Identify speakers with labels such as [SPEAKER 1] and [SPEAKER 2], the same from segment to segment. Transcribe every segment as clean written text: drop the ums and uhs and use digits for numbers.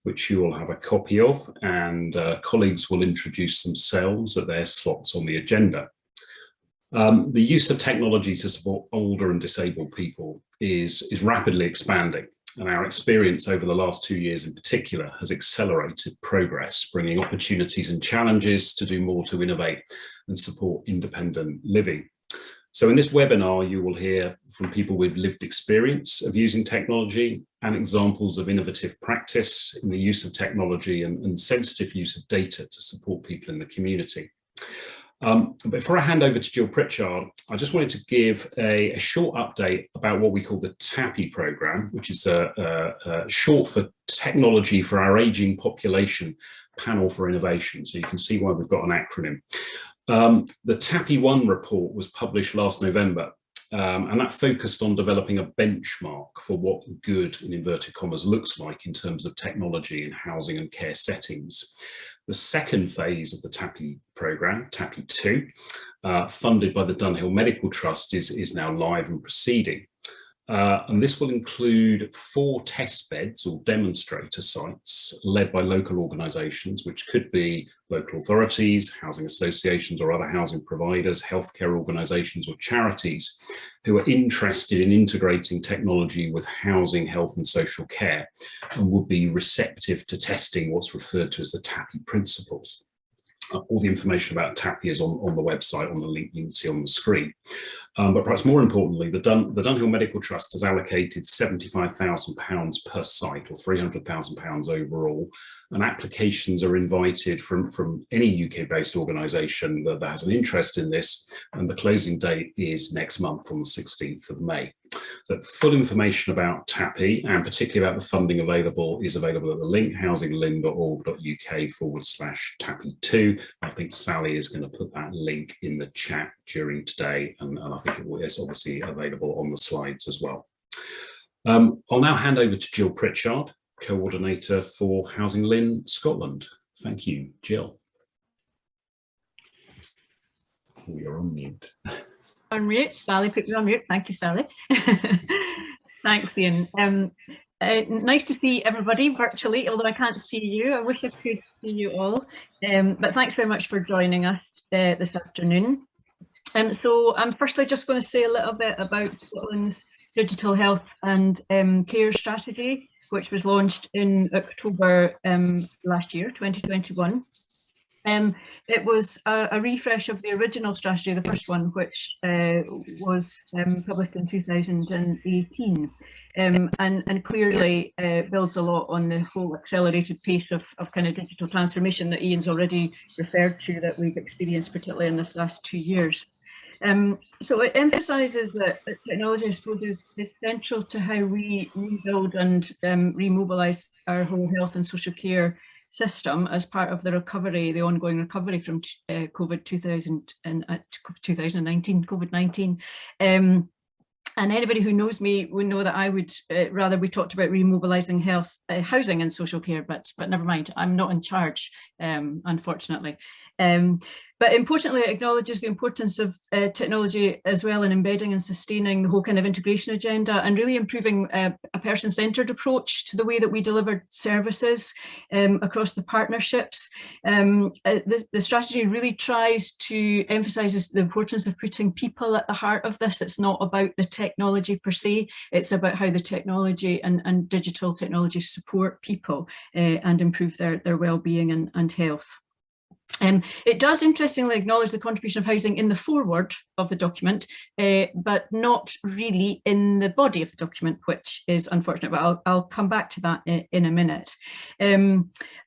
[SPEAKER 1] which you will have a copy of, and colleagues will introduce themselves at their slots on the agenda. The use of technology to support older and disabled people is rapidly expanding, and our experience over the last 2 years in particular has accelerated progress, bringing opportunities and challenges to do more to innovate and support independent living. So in this webinar, you will hear from people with lived experience of using technology and examples of innovative practice in the use of technology and sensitive use of data to support people in the community. But before I hand over to Jill Pritchard, I just wanted to give a short update about what we call the Tappi Program, which is short for Technology for Our Aging Population Panel for Innovation. So you can see why we've got an acronym. The Tappi 1 report was published last November, and that focused on developing a benchmark for what good, in inverted commas, looks like in terms of technology in housing and care settings. The second phase of the Tappi program, Tappi 2, funded by the Dunhill Medical Trust, is now live and proceeding. And this will include 4 test beds or demonstrator sites led by local organisations, which could be local authorities, housing associations or other housing providers, healthcare organisations or charities who are interested in integrating technology with housing, health and social care, and would be receptive to testing what's referred to as the Tappi principles. All the information about Tappi is on the website, on the link you can see on the screen. But perhaps more importantly, the Dunhill Medical Trust has allocated £75,000 per site, or £300,000 overall, and applications are invited from any UK-based organisation that has an interest in this, and the closing date is next month on the 16th of May. So full information about Tappi, and particularly about the funding available, is available at the link housinglin.org.uk/Tappi2. I think Sally is going to put that link in the chat during today, and I think it is obviously available on the slides as well. I'll now hand over to Jill Pritchard, Coordinator for HousingLIN Scotland. Thank you, Jill. We are on mute.
[SPEAKER 2] On mute, Sally put me on mute. Thank you, Sally. Thanks, Ian. Nice to see everybody virtually, although I can't see you. I wish I could see you all. But thanks very much for joining us this afternoon. So I'm firstly just going to say a little bit about Scotland's digital health and care strategy, which was launched in October last year, 2021. It was a refresh of the original strategy, the first one, which was published in 2018, and clearly builds a lot on the whole accelerated pace of kind of digital transformation that Ian's already referred to, that we've experienced particularly in this last 2 years. So it emphasises that technology, I suppose, is central to how we rebuild and remobilise our whole health and social care system as part of the recovery, the ongoing recovery from COVID-19. And anybody who knows me would know that I would rather we talked about remobilising health, housing and social care, but never mind, I'm not in charge, unfortunately. But importantly, it acknowledges the importance of technology as well in embedding and sustaining the whole kind of integration agenda, and really improving a person-centred approach to the way that we deliver services across the partnerships. The strategy really tries to emphasise the importance of putting people at the heart of this. It's not about the technology per se, it's about how the technology and digital technology support people and improve their well-being and health. It does interestingly acknowledge the contribution of housing in the foreword of the document, but not really in the body of the document, which is unfortunate, but I'll come back to that in a minute.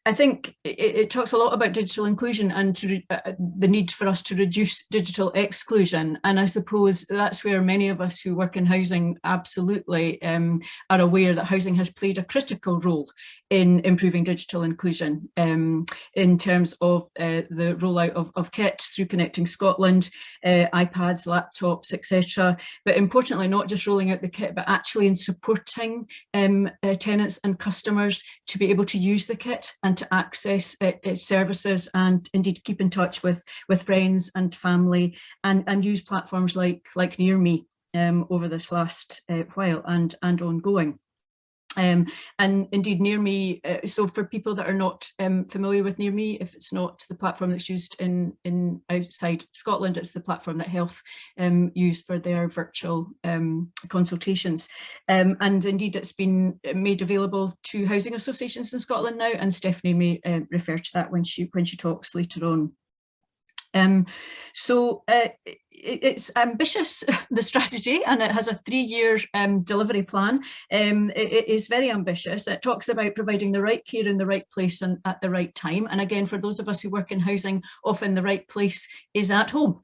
[SPEAKER 2] I think it talks a lot about digital inclusion and the need for us to reduce digital exclusion. And I suppose that's where many of us who work in housing absolutely are aware that housing has played a critical role in improving digital inclusion in terms of the rollout of kit through Connecting Scotland, iPads, laptops, etc. But importantly, not just rolling out the kit, but actually in supporting tenants and customers to be able to use the kit and to access its services, and indeed keep in touch with friends and family, and use platforms like Near Me over this last while and ongoing. And indeed, Near Me, so for people that are not familiar with Near Me, if it's not the platform that's used in outside Scotland, it's the platform that Health use for their virtual consultations. And indeed, it's been made available to housing associations in Scotland now, and Stephanie may refer to that when she talks later on. It's ambitious, the strategy, and it has a 3-year delivery plan. It is very ambitious. It talks about providing the right care in the right place and at the right time. And again, for those of us who work in housing, often the right place is at home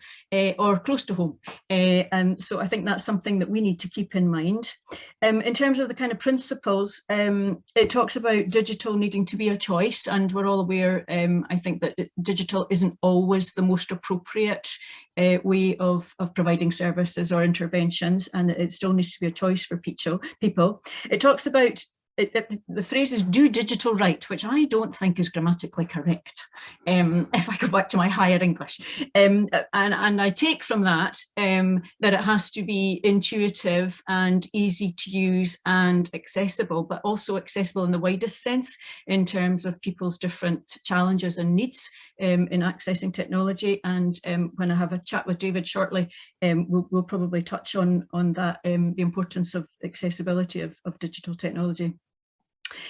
[SPEAKER 2] or close to home. And so I think that's something that we need to keep in mind. In terms of the kind of principles, it talks about digital needing to be a choice, and we're all aware, I think, that digital isn't always the most appropriate way of providing services or interventions, and it still needs to be a choice for people. It talks about the phrase is "do digital right," which I don't think is grammatically correct, if I go back to my higher English. And I take from that that it has to be intuitive and easy to use and accessible, but also accessible in the widest sense in terms of people's different challenges and needs in accessing technology. And when I have a chat with David shortly, we'll probably touch on that, the importance of accessibility of digital technology.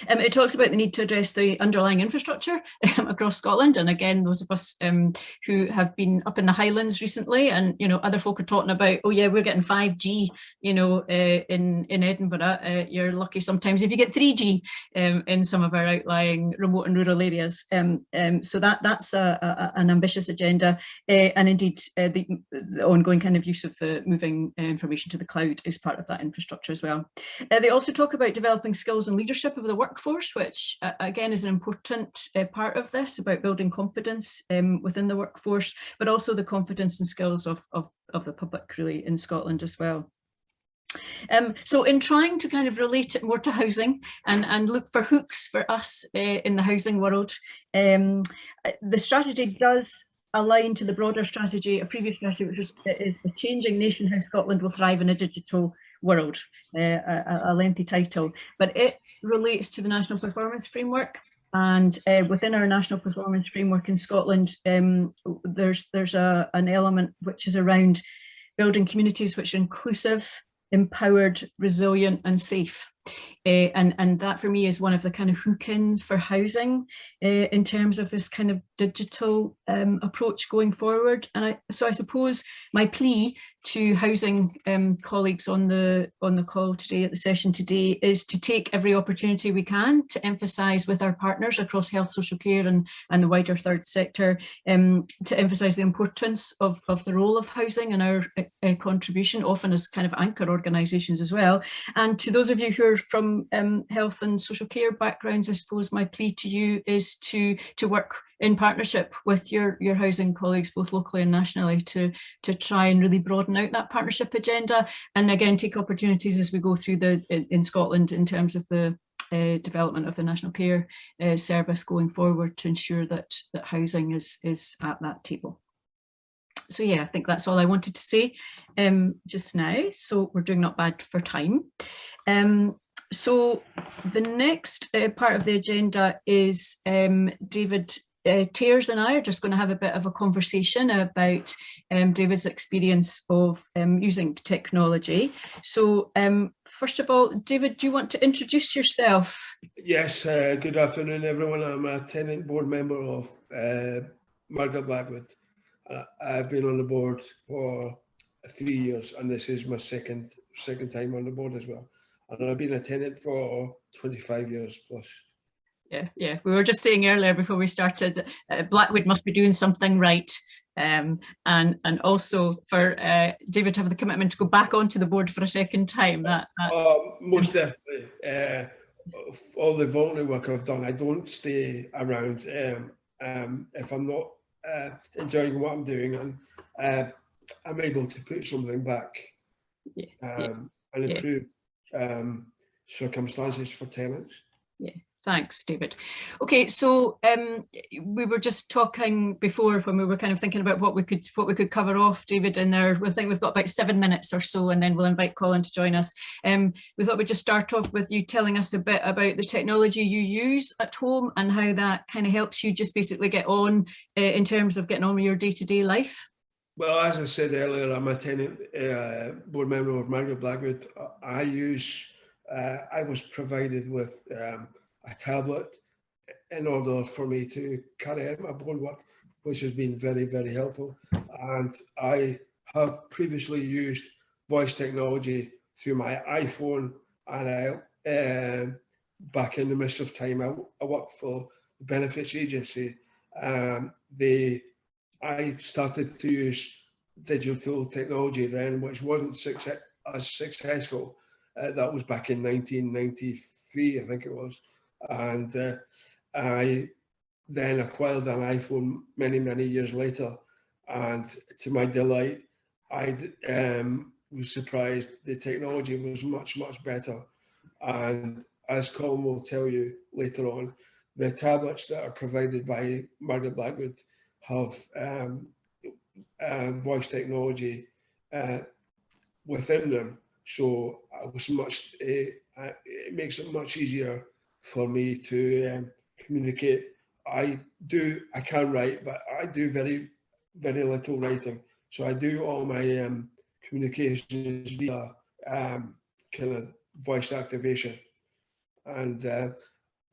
[SPEAKER 2] It talks about the need to address the underlying infrastructure across Scotland, and again, those of us who have been up in the Highlands recently, and other folk are talking about, oh yeah, we're getting 5G, in Edinburgh. You're lucky sometimes if you get 3G in some of our outlying remote and rural areas. So that's an ambitious agenda, and indeed the ongoing kind of use of moving information to the cloud is part of that infrastructure as well. They also talk about developing skills and leadership of the workforce, which again is an important part of this, about building confidence within the workforce, but also the confidence and skills of the public really in Scotland as well. So in trying to kind of relate it more to housing and look for hooks for us in the housing world, the strategy does align to the broader strategy, a previous strategy, which is a changing nation, how Scotland will thrive in a digital world, a lengthy title, but it relates to the National Performance Framework. And within our National Performance Framework in Scotland, there's an element which is around building communities which are inclusive, empowered, resilient and safe. And that for me is one of the kind of hook-ins for housing in terms of this kind of digital approach going forward. And so I suppose my plea to housing colleagues on the call today, at the session today, is to take every opportunity we can to emphasise with our partners across health, social care and the wider third sector, to emphasise the importance of the role of housing and our contribution, often as kind of anchor organisations as well. And to those of you who are from health and social care backgrounds, I suppose my plea to you is to work in partnership with your housing colleagues, both locally and nationally, to try and really broaden out that partnership agenda, and again take opportunities as we go through in Scotland in terms of the development of the National Care Service going forward, to ensure that housing is at that table. So yeah, I think that's all I wanted to say just now. So we're doing not bad for time. So the next part of the agenda is David Taers and I are just going to have a bit of a conversation about David's experience of using technology. So first of all, David, do you want to introduce yourself?
[SPEAKER 3] Yes, good afternoon everyone. I'm a tenant board member of Margaret Blackwood. I've been on the board for 3 years, and this is my second time on the board as well. And I've been a tenant for 25 years plus.
[SPEAKER 2] Yeah. We were just saying earlier before we started, Blackwood must be doing something right. And also for David to have the commitment to go back onto the board for a second time.
[SPEAKER 3] Most definitely. All the voluntary work I've done, I don't stay around if I'm not enjoying what I'm doing, and I'm able to put something back and improve circumstances for tenants.
[SPEAKER 2] Yeah. Thanks, David. Okay, so we were just talking before when we were kind of thinking about what we could cover off, David, in there. We think we've got about 7 minutes or so, and then we'll invite Colin to join us. We thought we'd just start off with you telling us a bit about the technology you use at home and how that kind of helps you just basically get on in terms of getting on with your day-to-day life.
[SPEAKER 3] Well, as I said earlier, I'm a tenant board member of Margaret Blackwood. I was provided with a tablet in order for me to carry out my board work, which has been very, very helpful. And I have previously used voice technology through my iPhone, and back in the midst of time, I worked for the benefits agency. I started to use digital technology then, which wasn't as successful. That was back in 1993, I think it was. And I then acquired an iPhone many, many years later. And to my delight, I was surprised the technology was much, much better. And as Colin will tell you later on, the tablets that are provided by Margaret Blackwood have voice technology within them. So it makes it much easier for me to communicate. I can write, but I do very, very little writing. So I do all my communications via kind of voice activation. And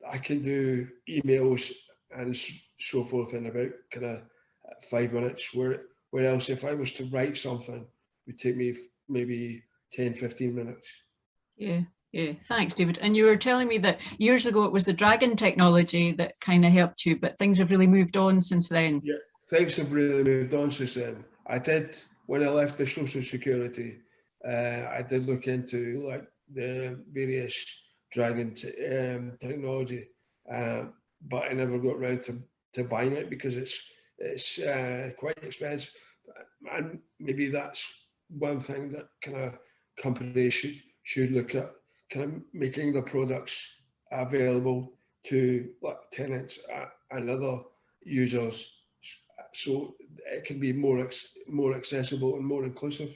[SPEAKER 3] I can do emails and so forth in about kind of 5 minutes, where else if I was to write something, it would take me maybe 10, 15 minutes.
[SPEAKER 2] Yeah, thanks, David. And you were telling me that years ago it was the Dragon technology that kind of helped you, but things have really moved on since then.
[SPEAKER 3] Yeah, things have really moved on since then. When I left the Social Security, I did look into like the various Dragon technology, but I never got around to buying it because it's quite expensive. And maybe that's one thing that kind of companies should look at, kind of making the products available to like tenants and other users, so it can be more accessible and more inclusive.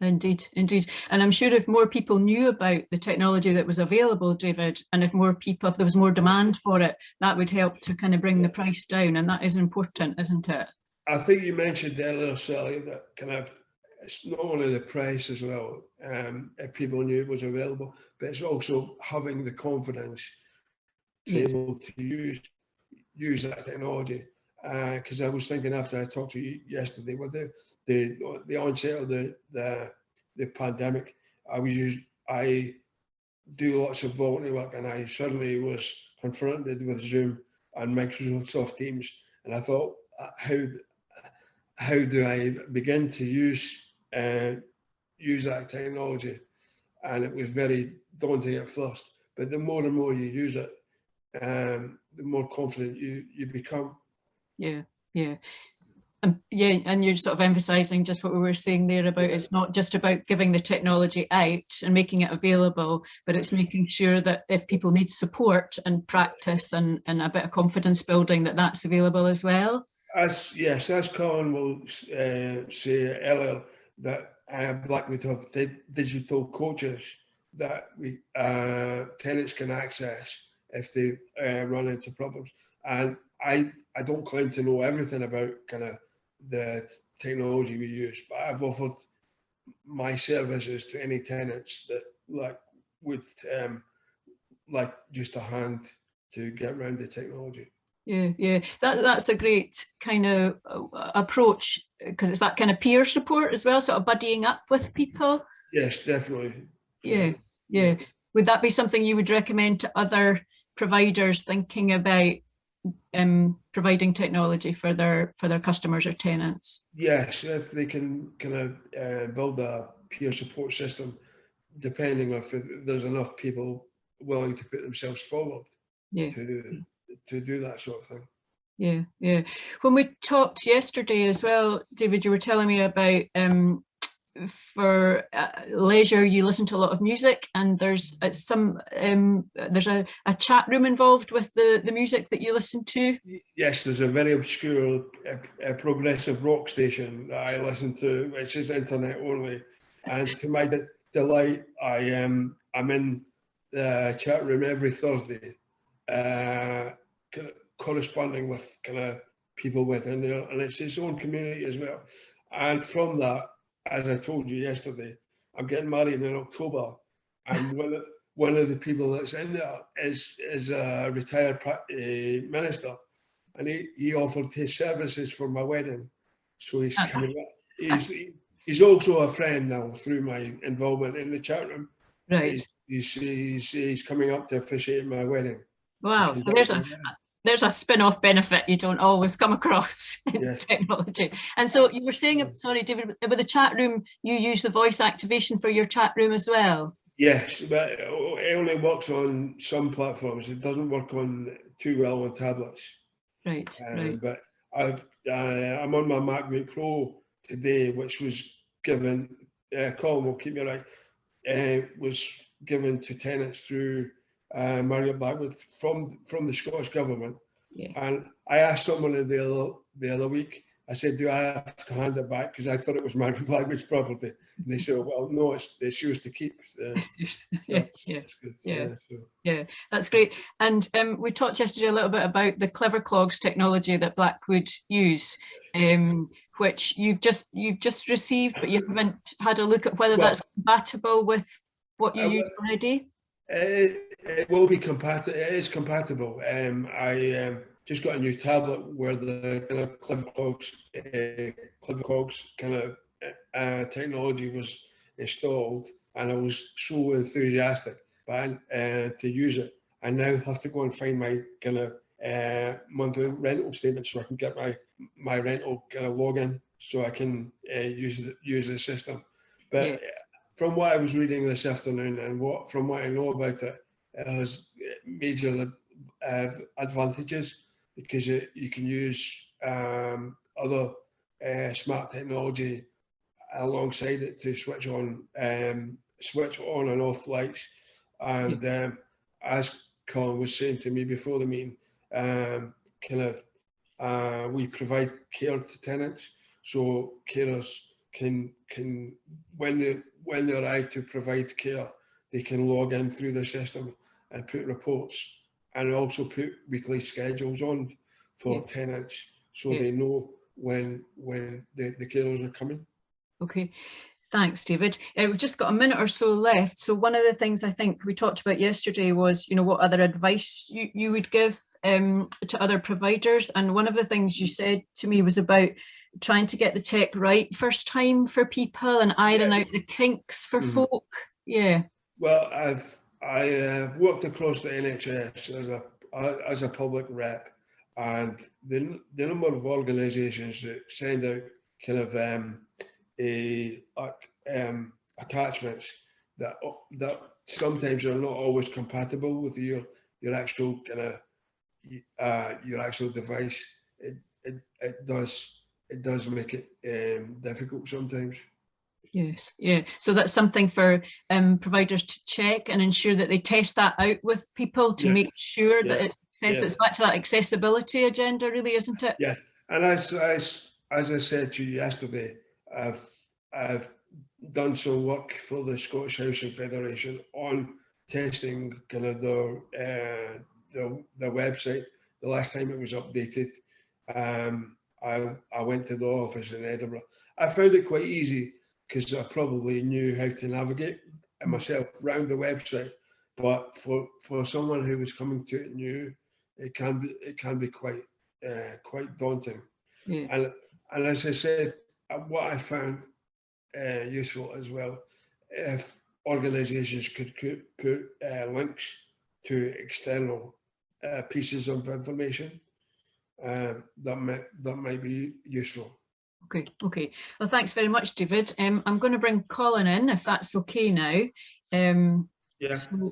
[SPEAKER 2] Indeed. And I'm sure if more people knew about the technology that was available, David, and if there was more demand for it, that would help to kind of bring the price down. And that is important, isn't it?
[SPEAKER 3] I think you mentioned earlier, Sally, that kind of it's not only the price as well, if people knew it was available, but it's also having the confidence to be able to use that technology. Because I was thinking after I talked to you yesterday, with the onset of the pandemic, I do lots of voluntary work, and I suddenly was confronted with Zoom and Microsoft Teams, and I thought, how do I begin to use that technology? And it was very daunting at first, but the more and more you use it, the more confident you become.
[SPEAKER 2] Yeah. And you're sort of emphasising just what we were saying there about it's not just about giving the technology out and making it available, but it's making sure that if people need support and practice and a bit of confidence building, that's available as well. As
[SPEAKER 3] Colin will say earlier, that Blackwood have digital coaches that tenants can access if they run into problems. And I don't claim to know everything about kind of the technology we use, but I've offered my services to any tenants that would like just a hand to get around the technology.
[SPEAKER 2] Yeah, that's a great kind of approach, because it's that kind of peer support as well, sort of buddying up with people.
[SPEAKER 3] Yes, definitely.
[SPEAKER 2] Yeah. Would that be something you would recommend to other providers thinking about providing technology for their customers or tenants?
[SPEAKER 3] Yes, if they can kind of build a peer support system, depending if there's enough people willing to put themselves forward to do that sort of thing.
[SPEAKER 2] Yeah. When we talked yesterday as well, David, you were telling me about for leisure, you listen to a lot of music, and there's there's a chat room involved with the music that you listen to.
[SPEAKER 3] Yes, there's a very obscure progressive rock station that I listen to, which is internet only, and to my delight, I'm in the chat room every Thursday, corresponding with kind of people within there, and it's its own community as well. And from that, as I told you yesterday, I'm getting married in October, and one of the people that's in there is a retired minister, and he offered his services for my wedding, so he's coming up. He's also a friend now through my involvement in the chat room.
[SPEAKER 2] Right.
[SPEAKER 3] He's coming up to officiate my wedding.
[SPEAKER 2] Wow. So there's a spin-off benefit you don't always come across in
[SPEAKER 3] Yes.
[SPEAKER 2] technology. And so you were saying, sorry, David, with the chat room, you use the voice activation for your chat room as well?
[SPEAKER 3] Yes, but it only works on some platforms. It doesn't work on too well on tablets.
[SPEAKER 2] Right, right.
[SPEAKER 3] But I'm on my MacBook Pro today, which was given, Colin will keep me right, was given to tenants through Margaret Blackwood from the Scottish Government.
[SPEAKER 2] Yeah.
[SPEAKER 3] And I asked someone the other week, I said, do I have to hand it back? Because I thought it was Margaret Blackwood's property. And they said, well, no, it's yours to keep.
[SPEAKER 2] Yeah, that's great. And we talked yesterday a little bit about the clever clogs technology that Blackwood use, which you've just received, but you haven't had a look at whether that's compatible with what you use already.
[SPEAKER 3] It will be compatible. It is compatible. I just got a new tablet where the clever clogs kind of technology was installed, and I was so enthusiastic to use it. I now have to go and find my kind of monthly rental statement so I can get my rental kind of login so I can use the system. But from what I was reading this afternoon and from what I know about it, it has major advantages because you can use other smart technology alongside it to switch on and off lights. And as Colin was saying to me before the meeting, we provide care to tenants, so carers can when they arrive to provide care, they can log in through the system and put reports, and also put weekly schedules on for tenants, so they know when the carers are coming. Okay.
[SPEAKER 2] Thanks, David. We've just got a minute or so left. So one of the things I think we talked about yesterday was, what other advice you would give to other providers. And one of the things you said to me was about trying to get the tech right first time for people and iron out the kinks for folk. Yeah.
[SPEAKER 3] Well, I've worked across the NHS as a public rep, and the number of organisations that send out kind of attachments that sometimes are not always compatible with your actual kind of your actual device. It does make it difficult sometimes.
[SPEAKER 2] Yes, yeah. So that's something for providers to check and ensure that they test that out with people to make sure that it's back to that accessibility agenda, really, isn't it?
[SPEAKER 3] Yeah, and as I said to you yesterday, I've done some work for the Scottish Housing Federation on testing kind of their website. The last time it was updated, I went to the office in Edinburgh. I found it quite easy because I probably knew how to navigate myself around the website. But for someone who was coming to it new, it can be quite daunting. Yeah. And as I said, what I found useful as well, if organisations could put links to external pieces of information, that might be useful.
[SPEAKER 2] Okay. Well, thanks very much, David. I'm going to bring Colin in, if that's okay now.
[SPEAKER 4] Yeah.
[SPEAKER 2] So,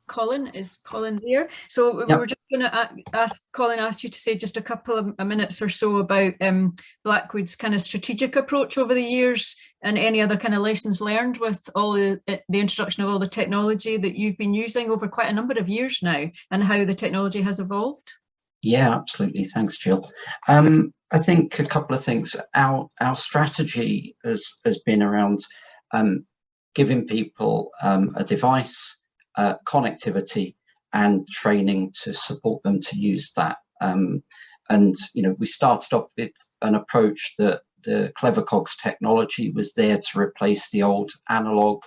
[SPEAKER 2] Colin, is Colin there? So we were just going to ask Colin, asked you to say just a couple of minutes or so about Blackwood's kind of strategic approach over the years, and any other kind of lessons learned with all the introduction of all the technology that you've been using over quite a number of years now, and how the technology has evolved.
[SPEAKER 4] Yeah, absolutely. Thanks, Jill. I think a couple of things. Our strategy has been around giving people a device, connectivity, and training to support them to use that. And we started off with an approach that the Clever Cogs technology was there to replace the old analog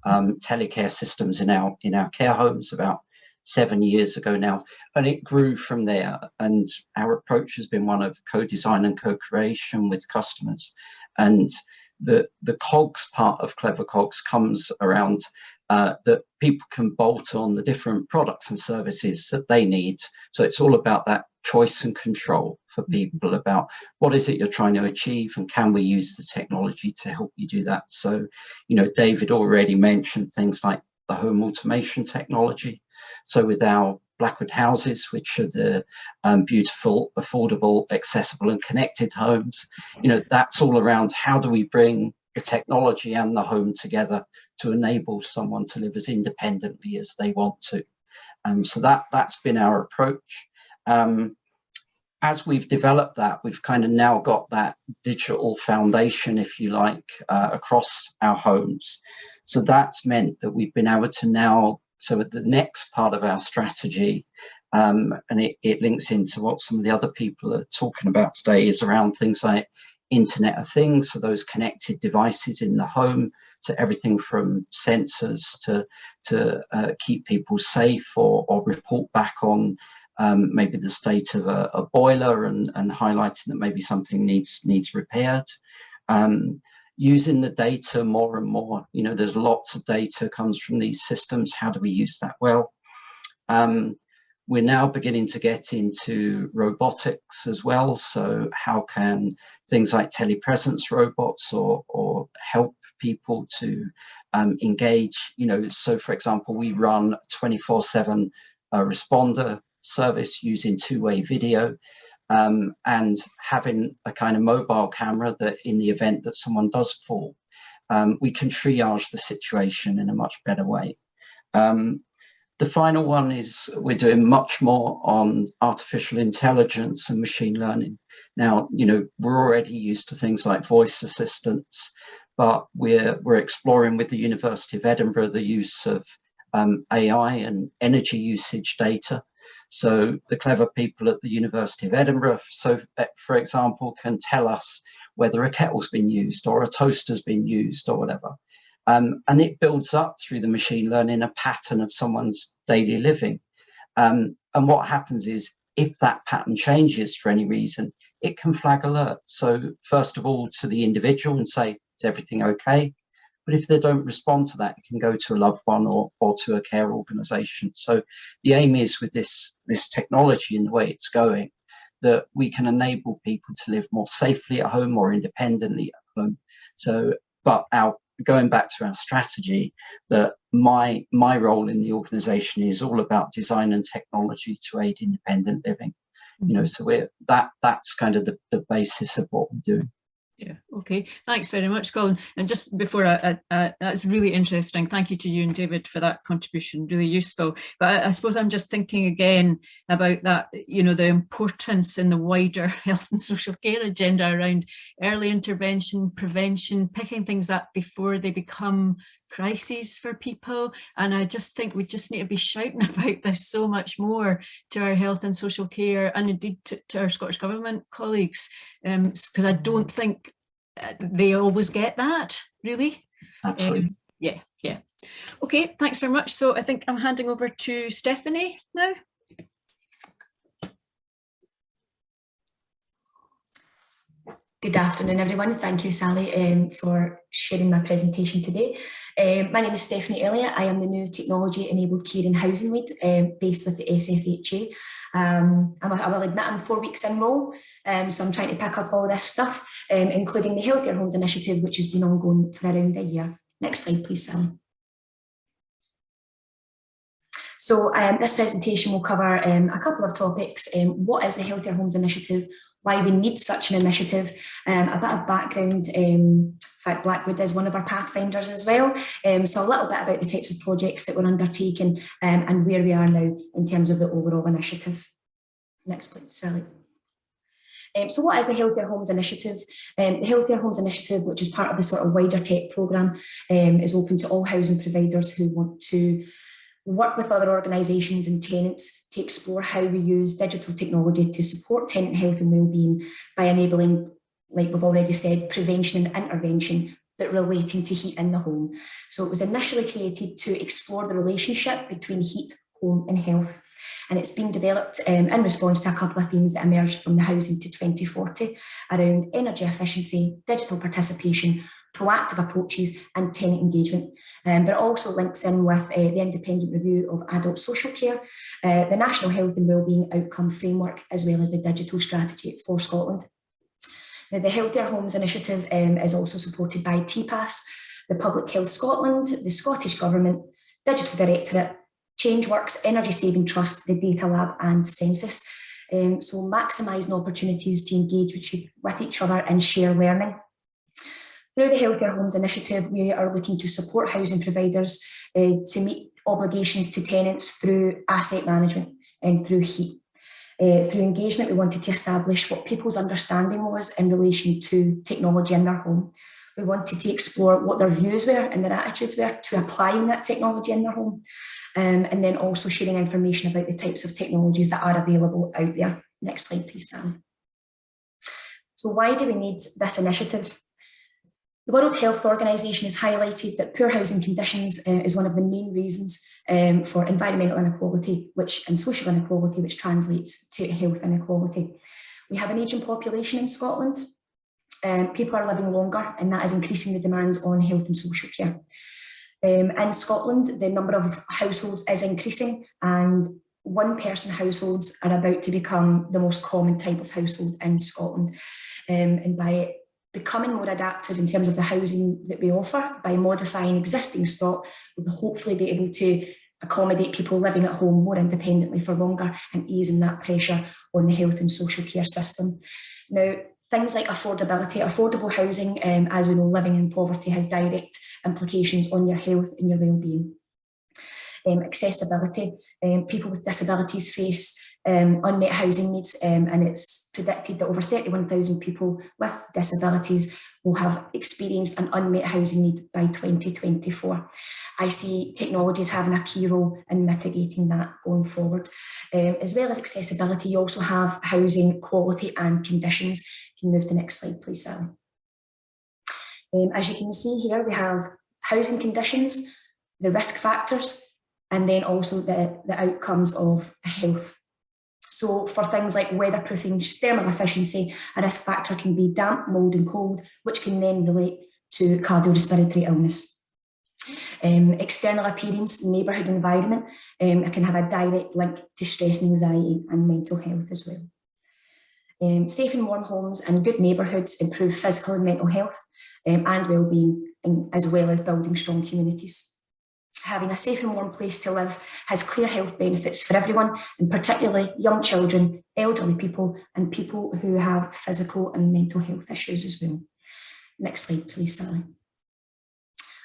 [SPEAKER 4] telecare systems in our care homes about 7 years ago now, and it grew from there. And our approach has been one of co-design and co-creation with customers. And the cogs part of Clever Cogs comes around that people can bolt on the different products and services that they need. So it's all about that choice and control for people about what is it you're trying to achieve, and can we use the technology to help you do that. So, David already mentioned things like the home automation technology. So with our Blackwood houses, which are the beautiful, affordable, accessible and connected homes, that's all around how do we bring the technology and the home together to enable someone to live as independently as they want to. So that's been our approach. As we've developed that, we've kind of now got that digital foundation, if you like, across our homes. So that's meant that we've been able to now, so at the next part of our strategy, and it links into what some of the other people are talking about today, is around things like Internet of Things, so those connected devices in the home, so everything from sensors to keep people safe or report back on maybe the state of a boiler and highlighting that maybe something needs repaired. Using the data more and more, there's lots of data comes from these systems. How do we use that well? We're now beginning to get into robotics as well. So how can things like telepresence robots or help people to engage, so for example, we run a 24/7 responder service using two-way video. And having a kind of mobile camera that in the event that someone does fall, we can triage the situation in a much better way. The final one is we're doing much more on artificial intelligence and machine learning. Now, we're already used to things like voice assistants, but we're exploring with the University of Edinburgh the use of AI and energy usage data. So the clever people at the University of Edinburgh, for example, can tell us whether a kettle's been used or a toaster's been used or whatever. And it builds up through the machine learning a pattern of someone's daily living. And what happens is, if that pattern changes for any reason, it can flag alerts. So first of all, to the individual and say, is everything okay? But if they don't respond to that, it can go to a loved one or to a care organisation. So the aim is, with this technology and the way it's going, that we can enable people to live more safely at home, more independently at home. So, but going back to our strategy, that my role in the organisation is all about design and technology to aid independent living. So that's kind of the basis of what we're doing.
[SPEAKER 2] Yeah, okay. Thanks very much, Colin. And just before that's really interesting. Thank you to you and David for that contribution, really useful. But I suppose I'm just thinking again about that, the importance in the wider health and social care agenda around early intervention, prevention, picking things up before they become crises for people. And I just think we just need to be shouting about this so much more to our health and social care, and indeed to our Scottish Government colleagues, because I don't think they always get that, really.
[SPEAKER 4] Absolutely.
[SPEAKER 2] Yeah. Okay, thanks very much. So I think I'm handing over to Stephanie now.
[SPEAKER 5] Good afternoon, everyone. Thank you, Sally, for sharing my presentation today. My name is Stephanie Elliott. I am the new Technology Enabled Care and Housing Lead based with the SFHA. I will admit I'm 4 weeks in role, so I'm trying to pick up all this stuff, including the Healthier Homes Initiative, which has been ongoing for around a year. Next slide, please, Sally. So this presentation will cover a couple of topics. What is the Healthier Homes Initiative? Why we need such an initiative? A bit of background. In fact, Blackwood is one of our Pathfinders as well. So a little bit about the types of projects that we're undertaking and where we are now in terms of the overall initiative. Next, please, Sally. So what is the Healthier Homes Initiative? The Healthier Homes Initiative, which is part of the sort of wider tech programme, is open to all housing providers who want to work with other organisations and tenants to explore how we use digital technology to support tenant health and wellbeing by enabling, like we've already said, prevention and intervention, but relating to heat in the home. So it was initially created to explore the relationship between heat, home and health. And it's been developed in response to a couple of themes that emerged from the Housing to 2040 around energy efficiency, digital participation, proactive approaches and tenant engagement. But it also links in with the independent review of adult social care, the National Health and Wellbeing Outcome Framework, as well as the digital strategy for Scotland. Now, the Healthier Homes Initiative is also supported by TPAS, the Public Health Scotland, the Scottish Government, Digital Directorate, ChangeWorks, Energy Saving Trust, the Data Lab and Census. So maximising opportunities to engage with each other and share learning. Through the Healthier Homes Initiative, we are looking to support housing providers to meet obligations to tenants through asset management and through heat. Through engagement, we wanted to establish what people's understanding was in relation to technology in their home. We wanted to explore what their views were and their attitudes were to applying that technology in their home. And then also sharing information about the types of technologies that are available out there. Next slide, please, Sam. So why do we need this initiative? The World Health Organization has highlighted that poor housing conditions is one of the main reasons for environmental inequality and social inequality, which translates to health inequality. We have an ageing population in Scotland. People are living longer, and that is increasing the demands on health and social care. In Scotland, the number of households is increasing, and one-person households are about to become the most common type of household in Scotland. And by becoming more adaptive in terms of the housing that we offer, by modifying existing stock, we'll hopefully be able to accommodate people living at home more independently for longer and easing that pressure on the health and social care system. Now, things like affordability, affordable housing, as we know, living in poverty has direct implications on your health and your well-being. Accessibility, people with disabilities face unmet housing needs, and it's predicted that over 31,000 people with disabilities will have experienced an unmet housing need by 2024. I see technology as having a key role in mitigating that going forward. As well as accessibility, you also have housing quality and conditions. You can move to the next slide, please, Sally. As you can see here, we have housing conditions, the risk factors, and then also the outcomes of health. So for things like weatherproofing, thermal efficiency, a risk factor can be damp, mould and cold, which can then relate to cardiorespiratory illness. External appearance, neighbourhood environment, it can have a direct link to stress and anxiety and mental health as well. Safe and warm homes and good neighbourhoods improve physical and mental health and well-being, as well as building strong communities. Having a safe and warm place to live has clear health benefits for everyone, and particularly young children, elderly people, and people who have physical and mental health issues as well. Next slide, please, Sally.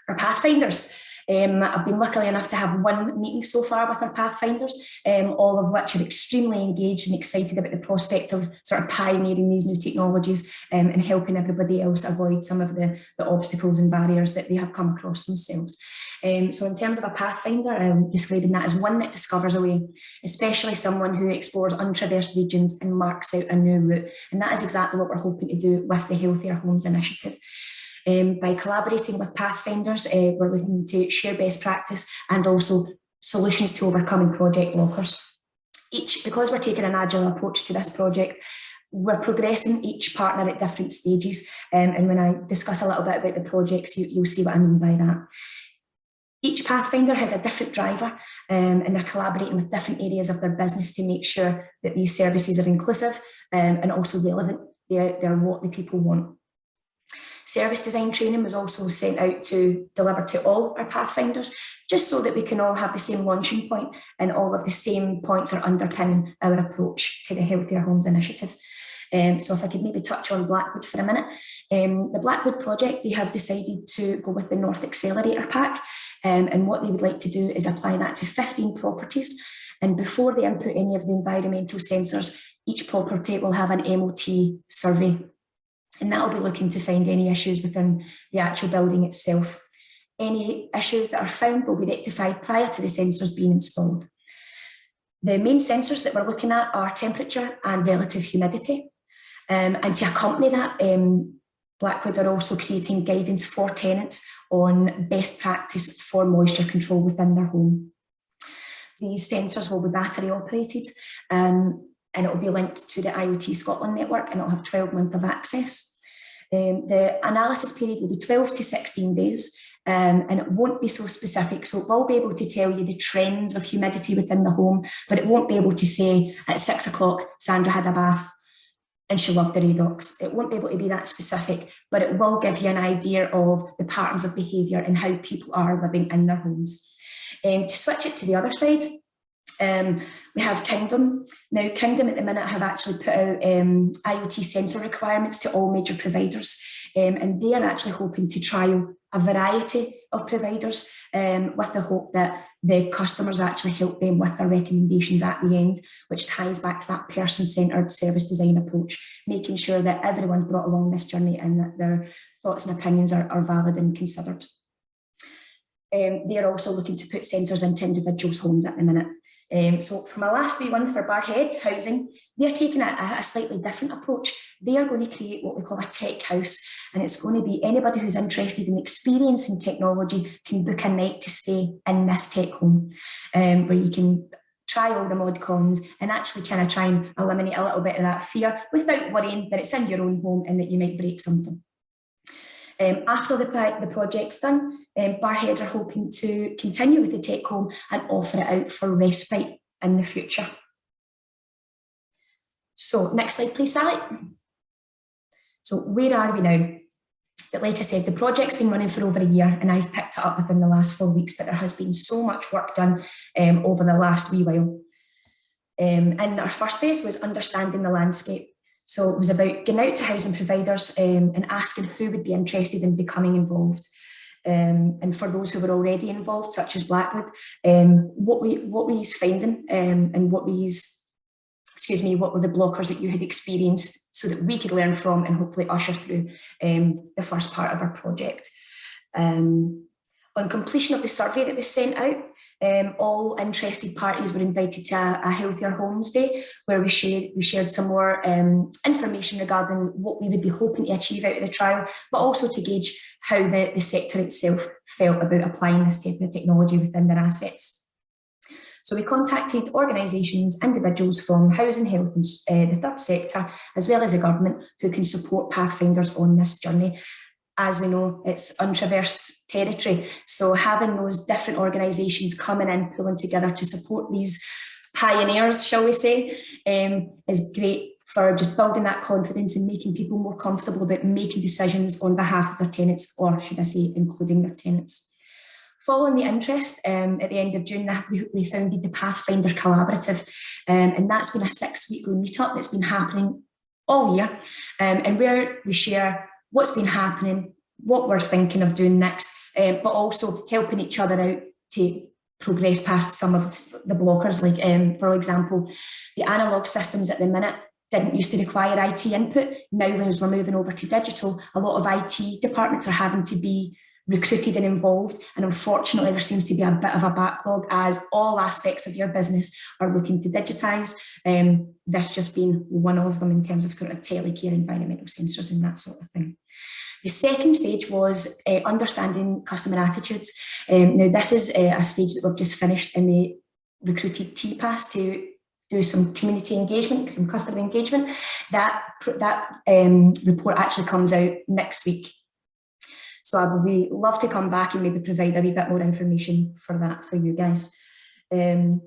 [SPEAKER 5] Our Pathfinders. I've been lucky enough to have one meeting so far with our Pathfinders, all of which are extremely engaged and excited about the prospect of sort of pioneering these new technologies and helping everybody else avoid some of the obstacles and barriers that they have come across themselves. So in terms of a Pathfinder, I'm describing that as one that discovers a way, especially someone who explores untraversed regions and marks out a new route. And that is exactly what we're hoping to do with the Healthier Homes Initiative. By collaborating with Pathfinders, we're looking to share best practice and also solutions to overcoming project blockers. Because we're taking an agile approach to this project, we're progressing each partner at different stages. And when I discuss a little bit about the projects, you'll see what I mean by that. Each Pathfinder has a different driver, and they're collaborating with different areas of their business to make sure that these services are inclusive and also relevant. They're what the people want. Service design training was also sent out to deliver to all our Pathfinders, just so that we can all have the same launching point and all of the same points are underpinning our approach to the Healthier Homes initiative. So if I could maybe touch on Blackwood for a minute. The Blackwood project, they have decided to go with the North Accelerator Pack, and what they would like to do is apply that to 15 properties. And before they input any of the environmental sensors, each property will have an MOT survey. And that will be looking to find any issues within the actual building itself. Any issues that are found will be rectified prior to the sensors being installed. The main sensors that we're looking at are temperature and relative humidity. And to accompany that, Blackwood are also creating guidance for tenants on best practice for moisture control within their home. These sensors will be battery operated, and it will be linked to the IoT Scotland network, and it will have 12 months of access. The analysis period will be 12 to 16 days, and it won't be so specific. So it will be able to tell you the trends of humidity within the home, but it won't be able to say at 6 o'clock, Sandra had a bath and she loved the redox. It won't be able to be that specific, but it will give you an idea of the patterns of behaviour and how people are living in their homes. To switch it to the other side, we have Kingdom. Now, Kingdom at the minute have actually put out IoT sensor requirements to all major providers, and they are actually hoping to trial a variety of providers with the hope that the customers actually help them with their recommendations at the end, which ties back to that person-centred service design approach, making sure that everyone's brought along this journey and that their thoughts and opinions are valid and considered. They are also looking to put sensors into individuals' homes at the minute. So for my last wee one for Barhead Housing, they're taking a slightly different approach. They are going to create what we call a tech house, and it's going to be anybody who's interested in experiencing technology can book a night to stay in this tech home, where you can try all the mod cons and actually kind of try and eliminate a little bit of that fear without worrying that it's in your own home and that you might break something. After the project's done, Barhead are hoping to continue with the tech home and offer it out for respite in the future. So next slide, please, Sally. So where are we now? But like I said, the project's been running for over a year and I've picked it up within the last 4 weeks, but there has been so much work done over the last wee while. And our first phase was understanding the landscape. So it was about getting out to housing providers and asking who would be interested in becoming involved. And for those who were already involved, such as Blackwood, what were you finding and what were the blockers that you had experienced so that we could learn from and hopefully usher through the first part of our project. On completion of the survey that was sent out, all interested parties were invited to a Healthier Homes Day, where we shared some more information regarding what we would be hoping to achieve out of the trial, but also to gauge how the sector itself felt about applying this type of technology within their assets. So we contacted organisations, individuals from housing, health and the third sector, as well as the government, who can support Pathfinders on this journey. As we know, it's untraversed territory. So having those different organisations coming in, pulling together to support these pioneers, shall we say, is great for just building that confidence and making people more comfortable about making decisions on behalf of their tenants, or should I say, including their tenants. Following the interest, at the end of June, we founded the Pathfinder Collaborative, and that's been a 6-weekly meetup that's been happening all year, and where we share what's been happening, what we're thinking of doing next, but also helping each other out to progress past some of the blockers. Like, for example, the analogue systems at the minute didn't used to require IT input. Now, as we're moving over to digital, a lot of IT departments are having to be recruited and involved, and unfortunately there seems to be a bit of a backlog as all aspects of your business are looking to digitise, this just being one of them in terms of kind of telecare, environmental sensors and that sort of thing. The second stage was understanding customer attitudes. Now this is a stage that we've just finished, and they recruited TPAS to do some community engagement, some customer engagement. That report actually comes out next week. So I would really love to come back and maybe provide a wee bit more information for that for you guys. To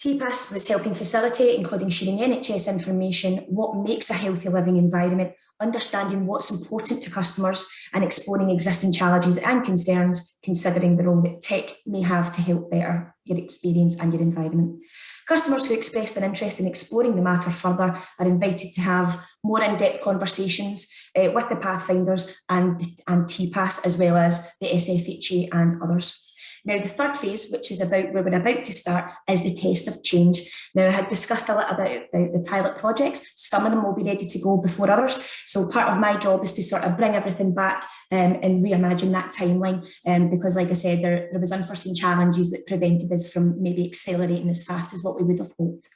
[SPEAKER 5] TPAS was helping facilitate, including sharing NHS information, what makes a healthy living environment, understanding what's important to customers and exploring existing challenges and concerns, considering the role that tech may have to help better your experience and your environment. Customers who expressed an interest in exploring the matter further are invited to have more in-depth conversations with the Pathfinders and TPAS, as well as the SFHA and others. Now, the third phase, which is where we're about to start, is the test of change. Now, I had discussed a little about the pilot projects. Some of them will be ready to go before others. So part of my job is to sort of bring everything back and reimagine that timeline. Because like I said, there was unforeseen challenges that prevented us from maybe accelerating as fast as what we would have hoped.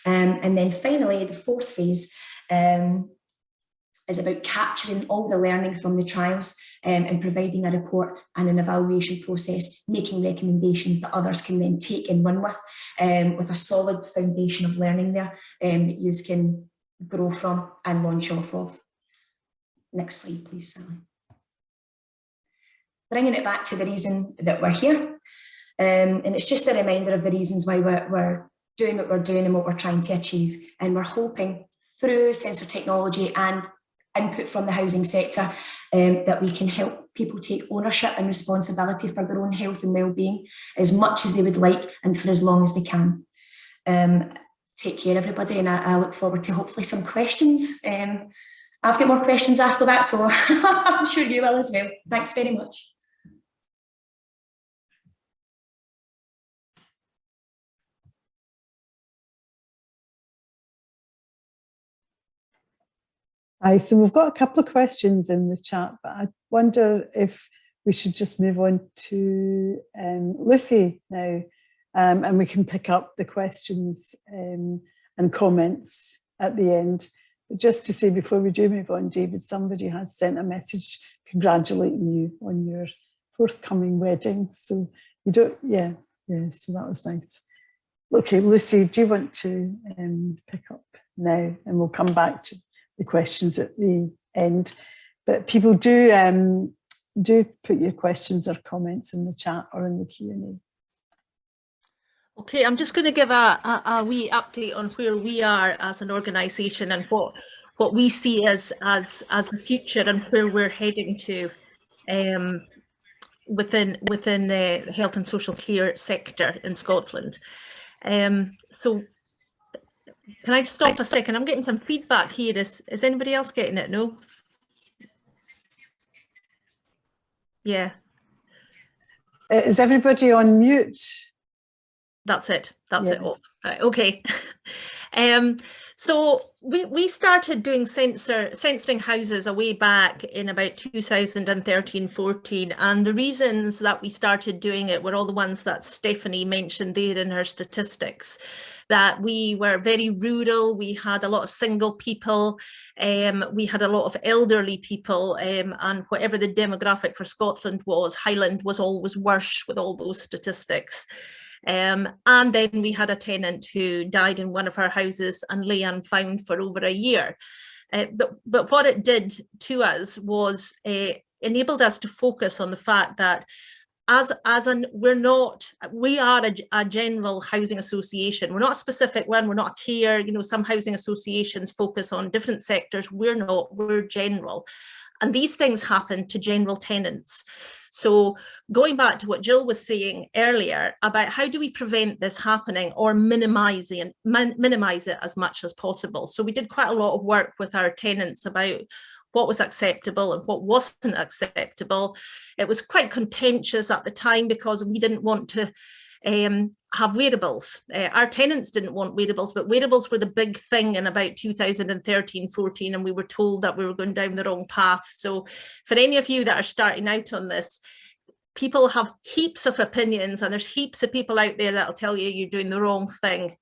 [SPEAKER 5] And then finally, the fourth phase is about capturing all the learning from the trials and providing a report and an evaluation process, making recommendations that others can then take and run with a solid foundation of learning there that you can grow from and launch off of. Next slide, please, Sally. Bringing it back to the reason that we're here. And it's just a reminder of the reasons why we're doing what we're doing and what we're trying to achieve. And we're hoping through sensor technology and input from the housing sector that we can help people take ownership and responsibility for their own health and well-being as much as they would like and for as long as they can. Take care, everybody, and I look forward to hopefully some questions. I've got more questions after that, so I'm sure you will as well. Thanks very much.
[SPEAKER 6] Hi, so we've got a couple of questions in the chat, but I wonder if we should just move on to Lucy now, and we can pick up the questions and comments at the end. But just to say before we do move on, David, somebody has sent a message congratulating you on your forthcoming wedding. So you don't, yeah, so that was nice. Okay, Lucy, do you want to pick up now, and we'll come back to the questions at the end, but people do put your questions or comments in the chat or in the Q&A.
[SPEAKER 7] Okay, I'm just going to give a wee update on where we are as an organisation and what we see as the future and where we're heading to within the health and social care sector in Scotland. So can I just stop a second? I'm getting some feedback here. Is anybody else getting it? No? Yeah.
[SPEAKER 6] Is everybody on mute?
[SPEAKER 7] That's it. That's it off. Okay. So we started doing censoring houses a way back in about 2013-14, and the reasons that we started doing it were all the ones that Stephanie mentioned there in her statistics, that we were very rural, we had a lot of single people, we had a lot of elderly people, and whatever the demographic for Scotland was, Highland was always worse with all those statistics. And then we had a tenant who died in one of our houses and lay unfound for over a year. But what it did to us was enabled us to focus on the fact that we are a general housing association. We're not a specific one, we're not a care, you know, some housing associations focus on different sectors. We're not, we're general. And these things happen to general tenants. So going back to what Jill was saying earlier about how do we prevent this happening or minimize it as much as possible. So we did quite a lot of work with our tenants about what was acceptable and what wasn't acceptable. It was quite contentious at the time because we didn't want to have wearables. Our tenants didn't want wearables, but wearables were the big thing in about 2013-14, and we were told that we were going down the wrong path. So for any of you that are starting out on this, people have heaps of opinions, and there's heaps of people out there that'll tell you you're doing the wrong thing.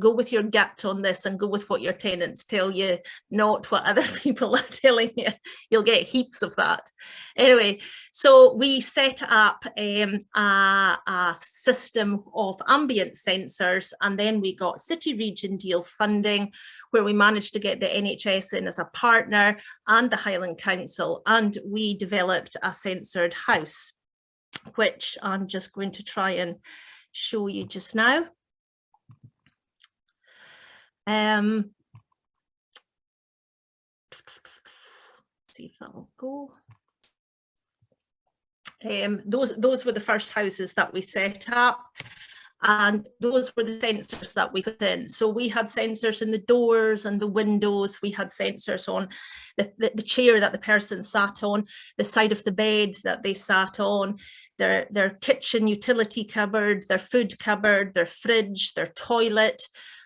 [SPEAKER 7] Go with your gut on this and go with what your tenants tell you, not what other people are telling you. You'll get heaps of that. Anyway, so we set up a system of ambient sensors, and then we got City Region deal funding, where we managed to get the NHS in as a partner and the Highland Council, and we developed a censored house, which I'm just going to try and show you just now. See if that will go. Those were the first houses that we set up, and those were the sensors that we put in. So we had sensors in the doors and the windows. We had sensors on the chair that the person sat on, the side of the bed that they sat on, their kitchen utility cupboard, their food cupboard, their fridge, their toilet.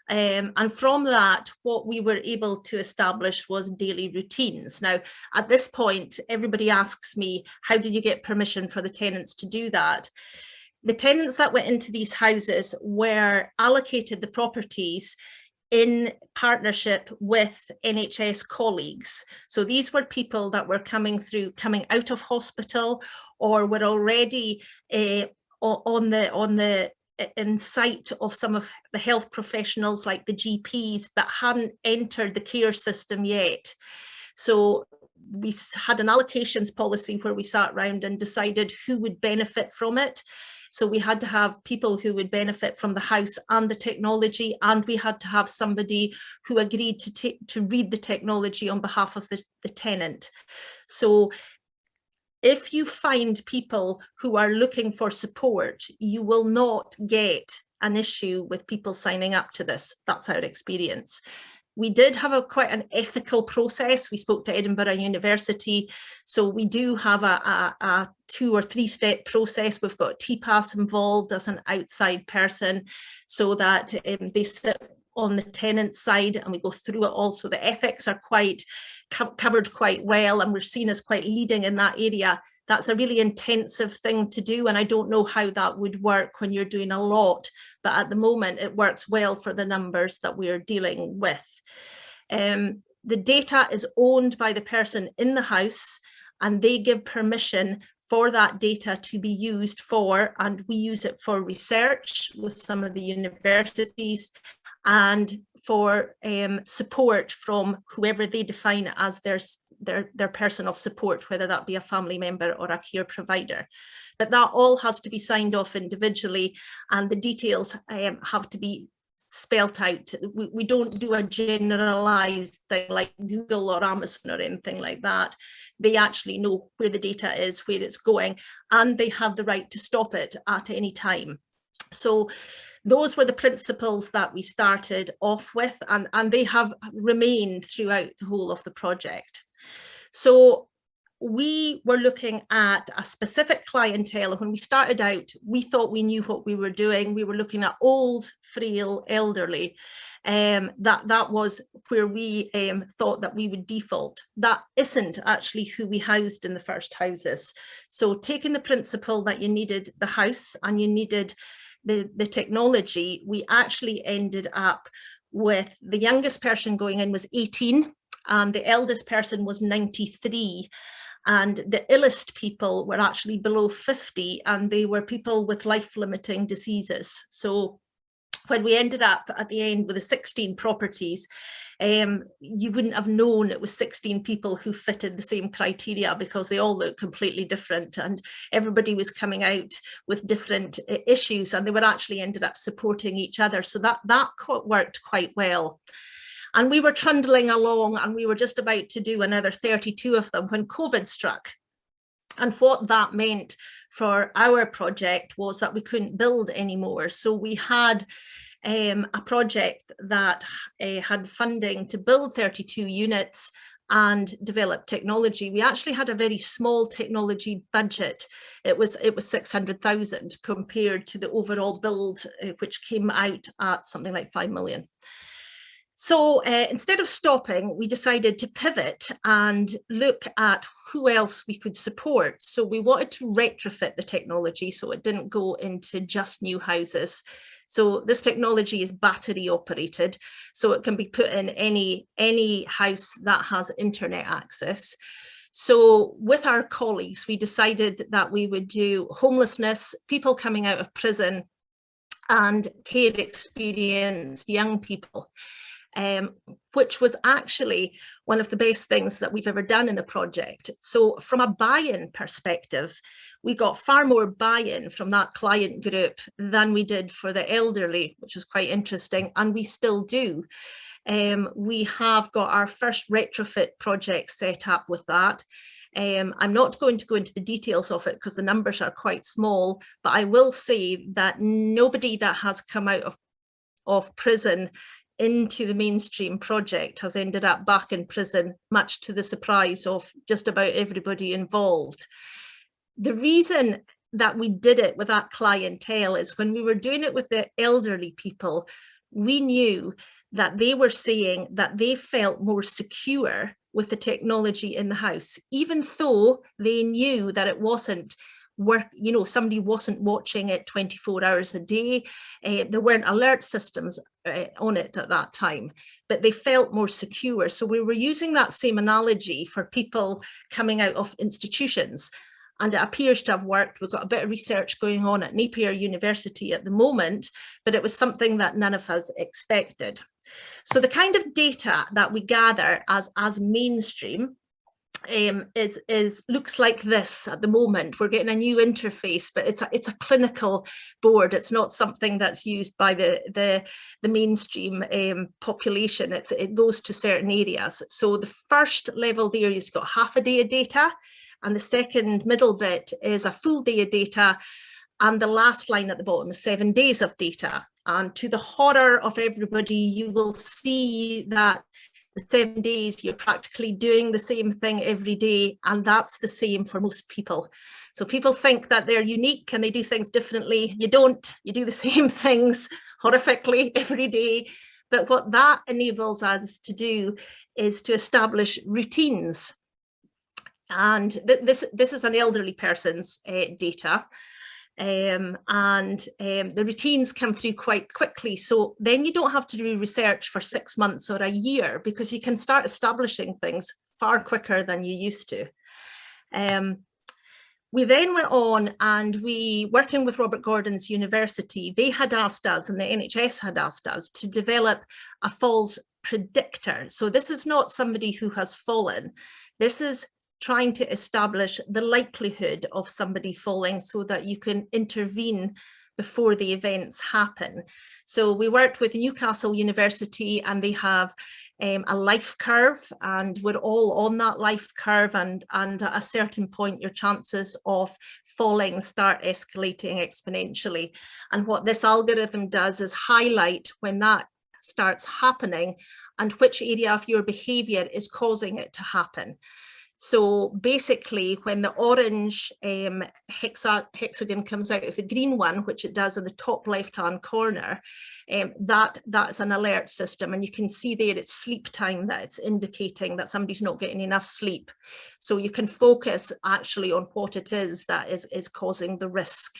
[SPEAKER 7] And from that, what we were able to establish was daily routines. Now, at this point, everybody asks me, how did you get permission for the tenants to do that? The tenants that went into these houses were allocated the properties in partnership with NHS colleagues. So these were people that were coming out of hospital, or were already in sight of some of the health professionals like the GPs, but hadn't entered the care system yet. So we had an allocations policy where we sat around and decided who would benefit from it. So we had to have people who would benefit from the house and the technology, and we had to have somebody who agreed to read the technology on behalf of the tenant. So if you find people who are looking for support, you will not get an issue with people signing up to this. That's our experience. We did have quite an ethical process. We spoke to Edinburgh University. So we do have a 2 or 3 step process. We've got TPAS involved as an outside person, so that they sit on the tenant side and we go through it all. So the ethics are quite covered quite well, and we're seen as quite leading in that area. That's a really intensive thing to do, and I don't know how that would work when you're doing a lot, but at the moment it works well for the numbers that we're dealing with. The data is owned by the person in the house, and they give permission for that data to be used for, and we use it for research with some of the universities, and for support from whoever they define as their person of support, whether that be a family member or a care provider. But that all has to be signed off individually, and the details have to be spelt out. We don't do a generalized thing like Google or Amazon or anything like that. They actually know where the data is, where it's going, and they have the right to stop it at any time. So those were the principles that we started off with, and they have remained throughout the whole of the project. So we were looking at a specific clientele. When we started out, we thought we knew what we were doing. We were looking at old, frail, elderly. That was where we thought that we would default. That isn't actually who we housed in the first houses. So taking the principle that you needed the house and you needed the technology, we actually ended up with the youngest person going in was 18, and the eldest person was 93. And the illest people were actually below 50, and they were people with life-limiting diseases. So when we ended up at the end with the 16 properties, you wouldn't have known it was 16 people who fitted the same criteria, because they all look completely different, and everybody was coming out with different issues, and they were actually ended up supporting each other. So that worked quite well. And we were trundling along, and we were just about to do another 32 of them when COVID struck. And what that meant for our project was that we couldn't build anymore. So we had a project that had funding to build 32 units and develop technology. We actually had a very small technology budget. It was 600,000 compared to the overall build, which came out at something like 5 million. So instead of stopping, we decided to pivot and look at who else we could support. So we wanted to retrofit the technology so it didn't go into just new houses. So this technology is battery operated, so it can be put in any house that has internet access. So with our colleagues, we decided that we would do homelessness, people coming out of prison, and care experienced young people. which was actually one of the best things that we've ever done in the project. So from a buy-in perspective, we got far more buy-in from that client group than we did for the elderly, which was quite interesting, and we still do. We have got our first retrofit project set up with that. I'm not going to go into the details of it because the numbers are quite small, but I will say that nobody that has come out of prison into the mainstream project has ended up back in prison, much to the surprise of just about everybody involved. The reason that we did it with that clientele is when we were doing it with the elderly people, we knew that they were saying that they felt more secure with the technology in the house, even though they knew that it wasn't work, you know, somebody wasn't watching it 24 hours a day. There weren't alert systems on it at that time, but they felt more secure. So we were using that same analogy for people coming out of institutions, and it appears to have worked. We've got a bit of research going on at Napier University at the moment, but it was something that none of us expected. So the kind of data that we gather as mainstream looks like this at the moment. We're getting a new interface, but it's a clinical board. It's not something that's used by the mainstream population. It goes to certain areas. So the first level there is got half a day of data, and the second middle bit is a full day of data, and the last line at the bottom is 7 days of data. And to the horror of everybody, you will see that the 7 days, you're practically doing the same thing every day, and that's the same for most people. So people think that they're unique and they do things differently. You don't, you do the same things horrifically every day. But what that enables us to do is to establish routines. And this is an elderly person's data. The routines come through quite quickly, so then you don't have to do research for 6 months or a year, because you can start establishing things far quicker than you used to. We then went on and we, working with Robert Gordon's University, they had asked us, and the NHS had asked us, to develop a falls predictor. So this is not somebody who has fallen. This is trying to establish the likelihood of somebody falling so that you can intervene before the events happen. So we worked with Newcastle University, and they have a life curve, and we're all on that life curve, and at a certain point your chances of falling start escalating exponentially. And what this algorithm does is highlight when that starts happening and which area of your behavior is causing it to happen. So basically, when the orange hexagon comes out of the green one, which it does in the top left-hand corner, that's an alert system. And you can see there it's sleep time that it's indicating that somebody's not getting enough sleep. So you can focus actually on what it is that is causing the risk.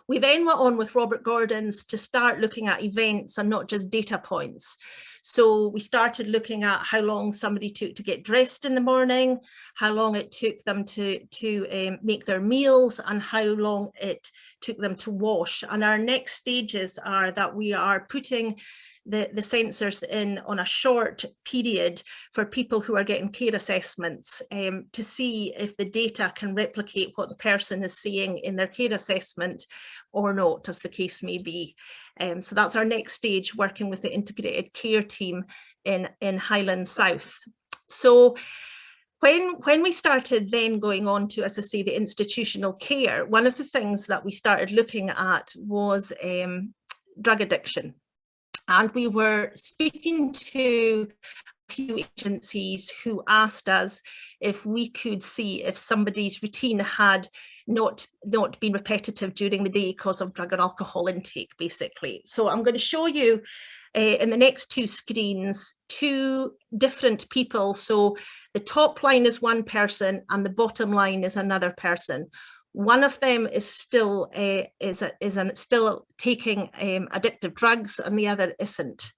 [SPEAKER 7] We then went on with Robert Gordon's to start looking at events and not just data points. So we started looking at how long somebody took to get dressed in the morning, how long it took them to make their meals, and how long it took them to wash. And our next stages are that we are putting the sensors in on a short period for people who are getting care assessments to see if the data can replicate what the person is seeing in their care assessment or not, as the case may be. So that's our next stage, working with the integrated care team in Highland South. So when we started then going on to, as I say, the institutional care, one of the things that we started looking at was drug addiction. And we were speaking to a few agencies who asked us if we could see if somebody's routine had not been repetitive during the day because of drug and alcohol intake, basically. So I'm going to show you in the next two screens, two different people. So the top line is one person and the bottom line is another person. One of them is still still taking addictive drugs, and the other isn't.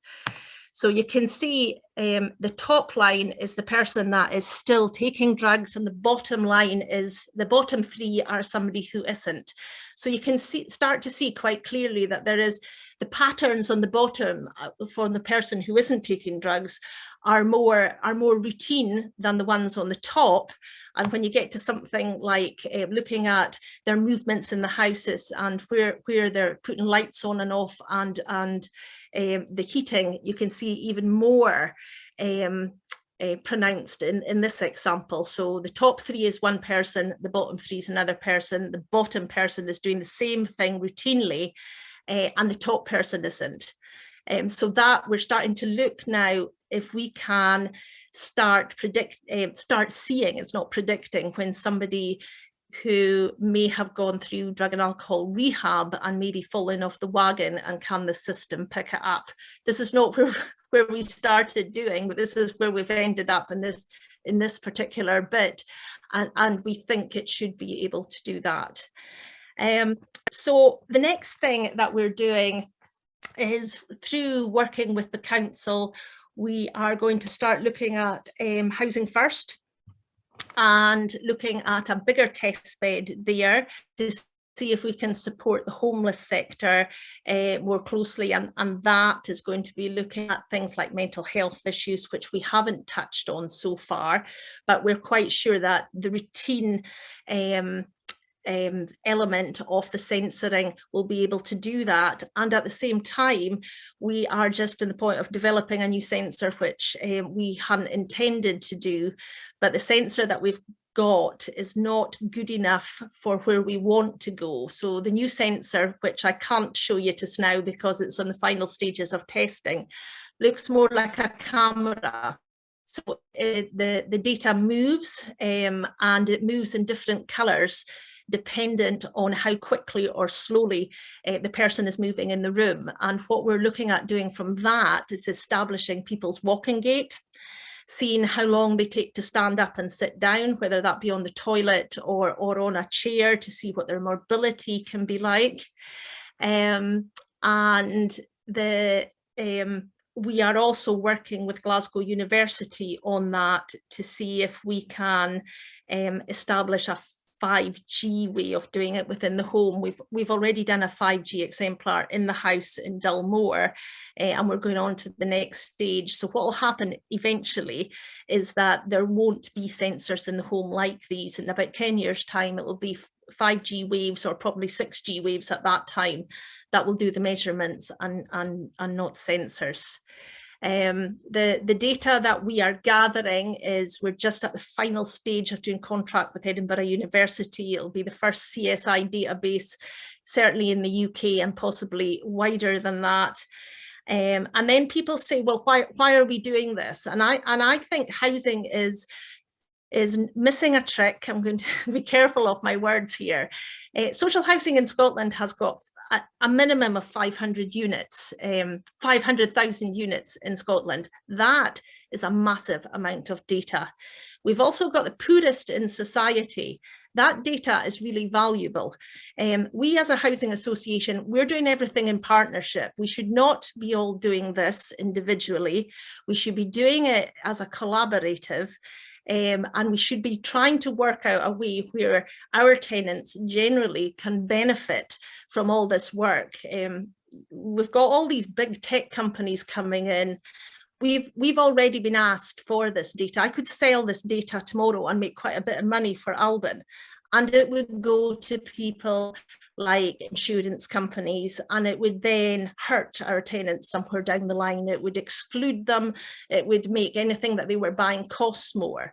[SPEAKER 7] So you can see the top line is the person that is still taking drugs, and the bottom line is the bottom three are somebody who isn't. So you can start to see quite clearly that there is the patterns on the bottom for the person who isn't taking drugs are more routine than the ones on the top. And when you get to something like looking at their movements in the houses and where they're putting lights on and off and the heating, you can see even more pronounced in this example. So the top three is one person, the bottom three is another person, the bottom person is doing the same thing routinely, and the top person isn't. So that we're starting to look now if we can start seeing, it's not predicting, when somebody who may have gone through drug and alcohol rehab and maybe fallen off the wagon, and can the system pick it up. This is not where we started doing, but this is where we've ended up in this particular bit, and we think it should be able to do that. So the next thing that we're doing is, through working with the council, we are going to start looking at Housing First and looking at a bigger test bed there to see if we can support the homeless sector more closely, and that is going to be looking at things like mental health issues, which we haven't touched on so far, but we're quite sure that the routine element of the censoring will be able to do that. And at the same time, we are just in the point of developing a new censor, which we hadn't intended to do, but the censor that we've got is not good enough for where we want to go. So the new censor, which I can't show you just now because it's on the final stages of testing, looks more like a camera. So the data moves, and it moves in different colors dependent on how quickly or slowly the person is moving in the room. And what we're looking at doing from that is establishing people's walking gait, seeing how long they take to stand up and sit down, whether that be on the toilet or on a chair, to see what their mobility can be like. And we are also working with Glasgow University on that to see if we can establish a 5G way of doing it within the home. We've already done a 5G exemplar in the house in Dulmore, and we're going on to the next stage. So what will happen eventually is that there won't be sensors in the home like these. In about 10 years' time, it will be 5G waves, or probably 6G waves at that time, that will do the measurements and not sensors. The data that we are gathering is, we're just at the final stage of doing contract with Edinburgh University. It'll be the first CSI database, certainly in the UK, and possibly wider than that. And then people say, well, why are we doing this? And I think housing is missing a trick. I'm going to be careful of my words here. Social housing in Scotland has got a minimum of 500 units, 500,000 units in Scotland. That is a massive amount of data. We've also got the poorest in society. That data is really valuable. We as a housing association, we're doing everything in partnership. We should not be all doing this individually. We should be doing it as a collaborative. And we should be trying to work out a way where our tenants generally can benefit from all this work. We've got all these big tech companies coming in. We've already been asked for this data. I could sell this data tomorrow and make quite a bit of money for Alban, and it would go to people like insurance companies, and it would then hurt our tenants somewhere down the line. It would exclude them. It would make anything that they were buying cost more.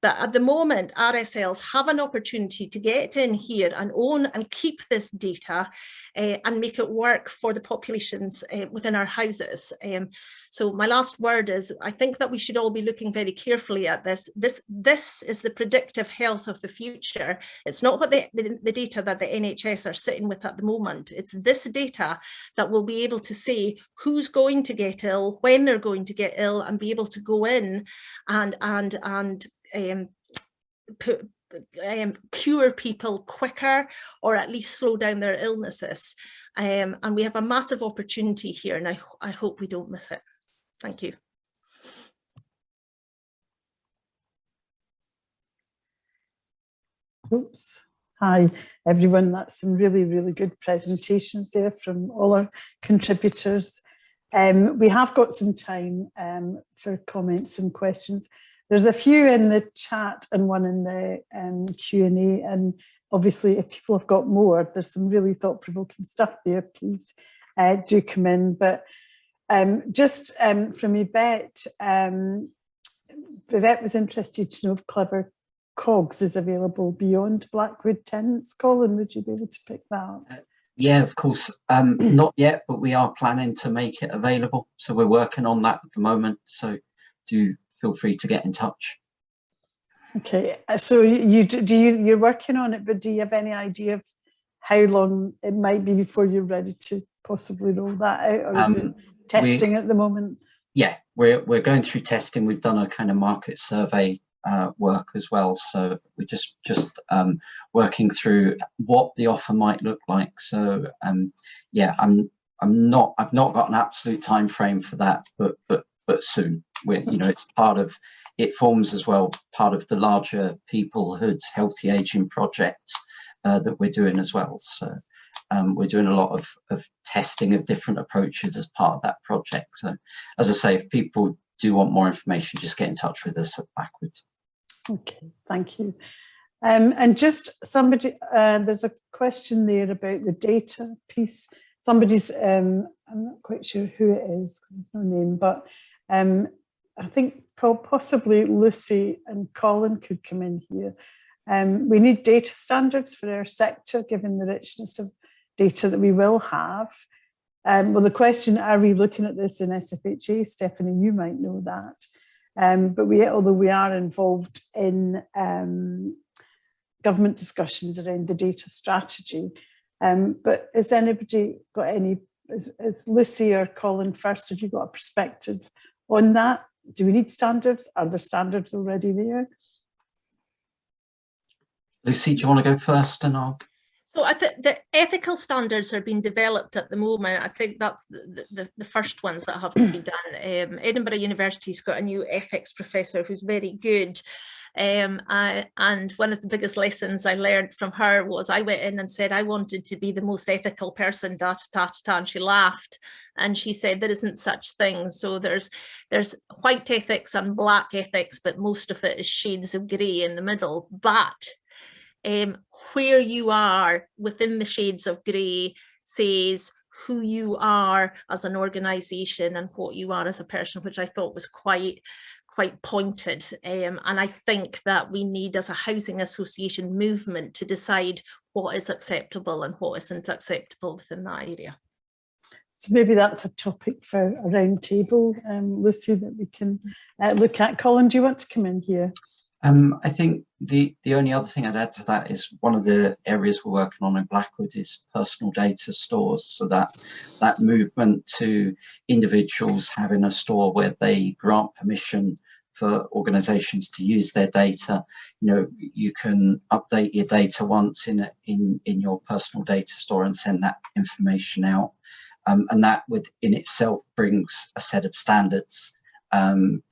[SPEAKER 7] But at the moment, RSLs have an opportunity to get in here and own and keep this data and make it work for the populations within our houses. So my last word is, I think that we should all be looking very carefully at this. This is the predictive health of the future. It's not what the data that the NHS are sitting with at the moment. It's this data that will be able to say who's going to get ill, when they're going to get ill, and be able to go in and cure people quicker, or at least slow down their illnesses. And we have a massive opportunity here, and I hope we don't miss it. Thank you.
[SPEAKER 6] Oops. Hi, everyone. That's some really, really good presentations there from all our contributors. We have got some time for comments and questions. There's a few in the chat and one in the Q&A, and obviously if people have got more, there's some really thought-provoking stuff there, please do come in. But just from Yvette, Yvette was interested to know if Clever Cogs is available beyond Blackwood tenants. Colin, would you be able to pick that up?
[SPEAKER 4] Yeah, of course. Not yet, but we are planning to make it available. So we're working on that at the moment. So do feel free to get in touch.
[SPEAKER 6] Okay, so you're working on it, but do you have any idea of how long it might be before you're ready to possibly roll that out, or is it testing at the moment? Yeah,
[SPEAKER 4] we're going through testing. We've done a kind of market survey work as well, so we're just working through what the offer might look like. So yeah, I've not got an absolute time frame for that, but soon. We're, you know, it's part of, it forms as well part of the larger Peoplehood Healthy Aging project that we're doing as well. So we're doing a lot of testing of different approaches as part of that project. So as I say, if people do want more information, just get in touch with us at Blackwood.
[SPEAKER 6] Okay, thank you. And just somebody, there's a question there about the data piece. Somebody's, I'm not quite sure who it is because there's no name, but I think possibly Lucy and Colin could come in here. We need data standards for our sector, given the richness of data that we will have. Well, the question, are we looking at this in SFHA? Stephanie, you might know that. But although we are involved in government discussions around the data strategy, but has anybody got any, is Lucy or Colin first, have you got a perspective on that? Do we need standards? Are there standards already there?
[SPEAKER 4] Lucy, do you want to go first and I'll...
[SPEAKER 7] So I think the ethical standards are being developed at the moment. I think that's the first ones that have to be done. Edinburgh University's got a new ethics professor who's very good. And one of the biggest lessons I learned from her was I went in and said I wanted to be the most ethical person, and she laughed and she said there isn't such thing. So there's white ethics and black ethics, but most of it is shades of grey in the middle. But where you are within the shades of grey says who you are as an organisation and what you are as a person, which I thought was quite pointed. And I think that we need, as a housing association movement, to decide what is acceptable and what isn't acceptable within that area.
[SPEAKER 6] So maybe that's a topic for a round table, Lucy, that we can look at. Colin, do you want to come in here?
[SPEAKER 4] I think the only other thing I'd add to that is one of the areas we're working on in Blackwood is personal data stores. So that movement to individuals having a store where they grant permission for organisations to use their data. You know, you can update your data once in your personal data store and send that information out, and that within itself brings a set of standards.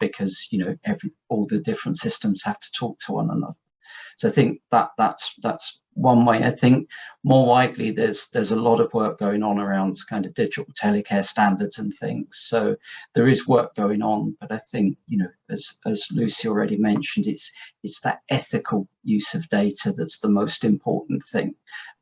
[SPEAKER 4] Because you know all the different systems have to talk to one another. So I think that's one way. I think more widely there's a lot of work going on around kind of digital telecare standards and things. So there is work going on, but I think as Lucy already mentioned, it's that ethical use of data that's the most important thing.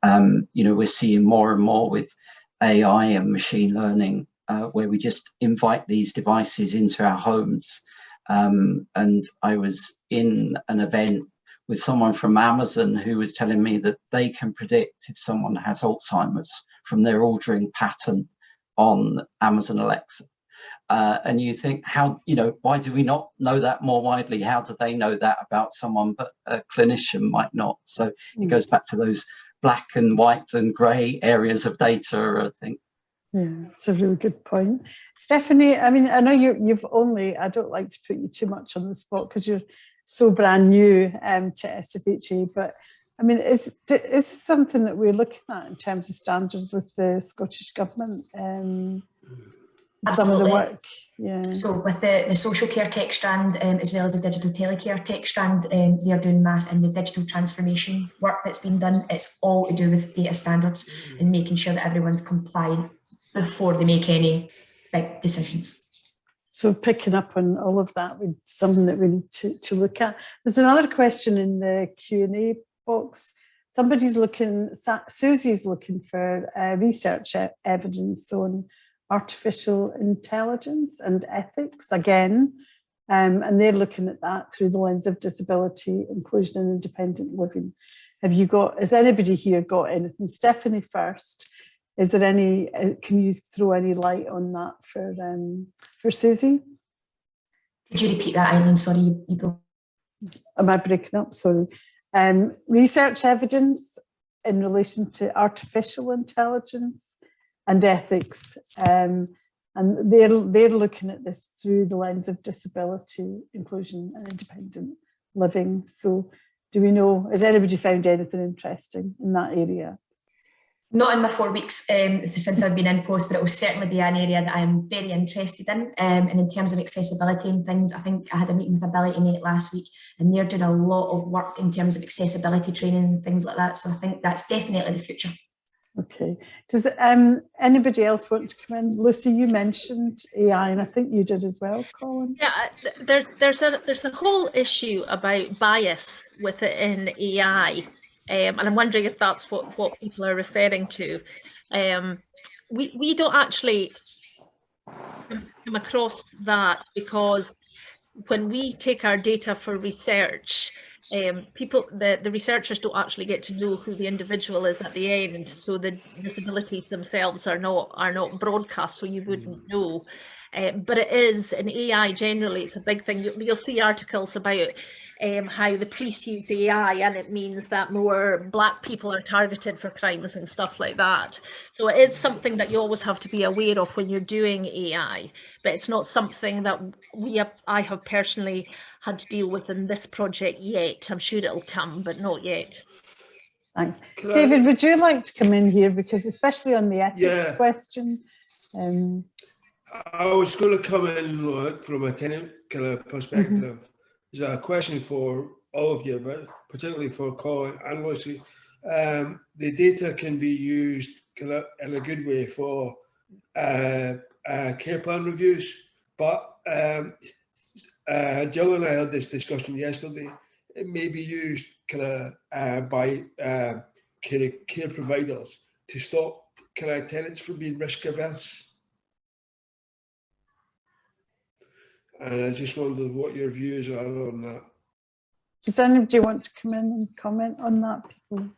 [SPEAKER 4] We're seeing more and more with AI and machine learning. Where we just invite these devices into our homes. And I was in an event with someone from Amazon who was telling me that they can predict if someone has Alzheimer's from their ordering pattern on Amazon Alexa. And you think, why do we not know that more widely? How do they know that about someone, but a clinician might not? So it goes back to those black and white and grey areas of data, I think.
[SPEAKER 6] Yeah, it's a really good point. Stephanie, I mean, I know you've only, I don't like to put you too much on the spot because you're so brand new to SFHA, but I mean, is this something that we're looking at in terms of standards with the Scottish Government? some of the
[SPEAKER 5] Absolutely.
[SPEAKER 6] work. Yeah.
[SPEAKER 5] So with the social care tech strand, as well as the digital telecare tech strand, they are doing mass and the digital transformation work that's been done. It's all to do with data standards and making sure that everyone's compliant before they make any big decisions.
[SPEAKER 6] So picking up on all of that, with something that we need to look at. There's another question in the Q&A box. Somebody's looking, Susie's looking for research evidence on artificial intelligence and ethics again, and they're looking at that through the lens of disability, inclusion and independent living. Has anybody here got anything? Stephanie first, is there any, can you throw any light on that for Susie?
[SPEAKER 5] Could you repeat that, Eileen? Sorry, you broke.
[SPEAKER 6] Am I breaking up? Sorry. Research evidence in relation to artificial intelligence and ethics, and they're looking at this through the lens of disability, inclusion and independent living. So do we know, has anybody found anything interesting in that area?
[SPEAKER 5] Not in my 4 weeks since I've been in post, but it will certainly be an area that I'm very interested in. And in terms of accessibility and things, I think I had a meeting with Ability Net last week, and they're doing a lot of work in terms of accessibility training and things like that. So I think that's definitely the future. Okay.
[SPEAKER 6] Does anybody else want to come in? Lucy, you mentioned AI, and I think you did as well, Colin.
[SPEAKER 7] Yeah, there's a whole issue about bias within AI. And I'm wondering if that's what people are referring to. We don't actually come across that, because when we take our data for research, the researchers don't actually get to know who the individual is at the end. So the disabilities themselves are not broadcast, so you wouldn't know. But it is, in AI generally, it's a big thing. You'll see articles about how the police use AI, and it means that more Black people are targeted for crimes and stuff like that. So it is something that you always have to be aware of when you're doing AI, but it's not something that I have personally had to deal with in this project yet. I'm sure it'll come, but not yet.
[SPEAKER 6] Thanks. David, would you like to come in here, because especially on the ethics question?
[SPEAKER 3] I was going to come in like, from a tenant kind of perspective. There's a question for all of you, but particularly for Colin and Lucy. The data can be used kind of in a good way for care plan reviews, but Jill and I had this discussion yesterday. It may be used kind of by care providers to stop kind of tenants from being risk averse. And I just wondered what your views are on that.
[SPEAKER 6] Does anybody want to come in and comment on that, people?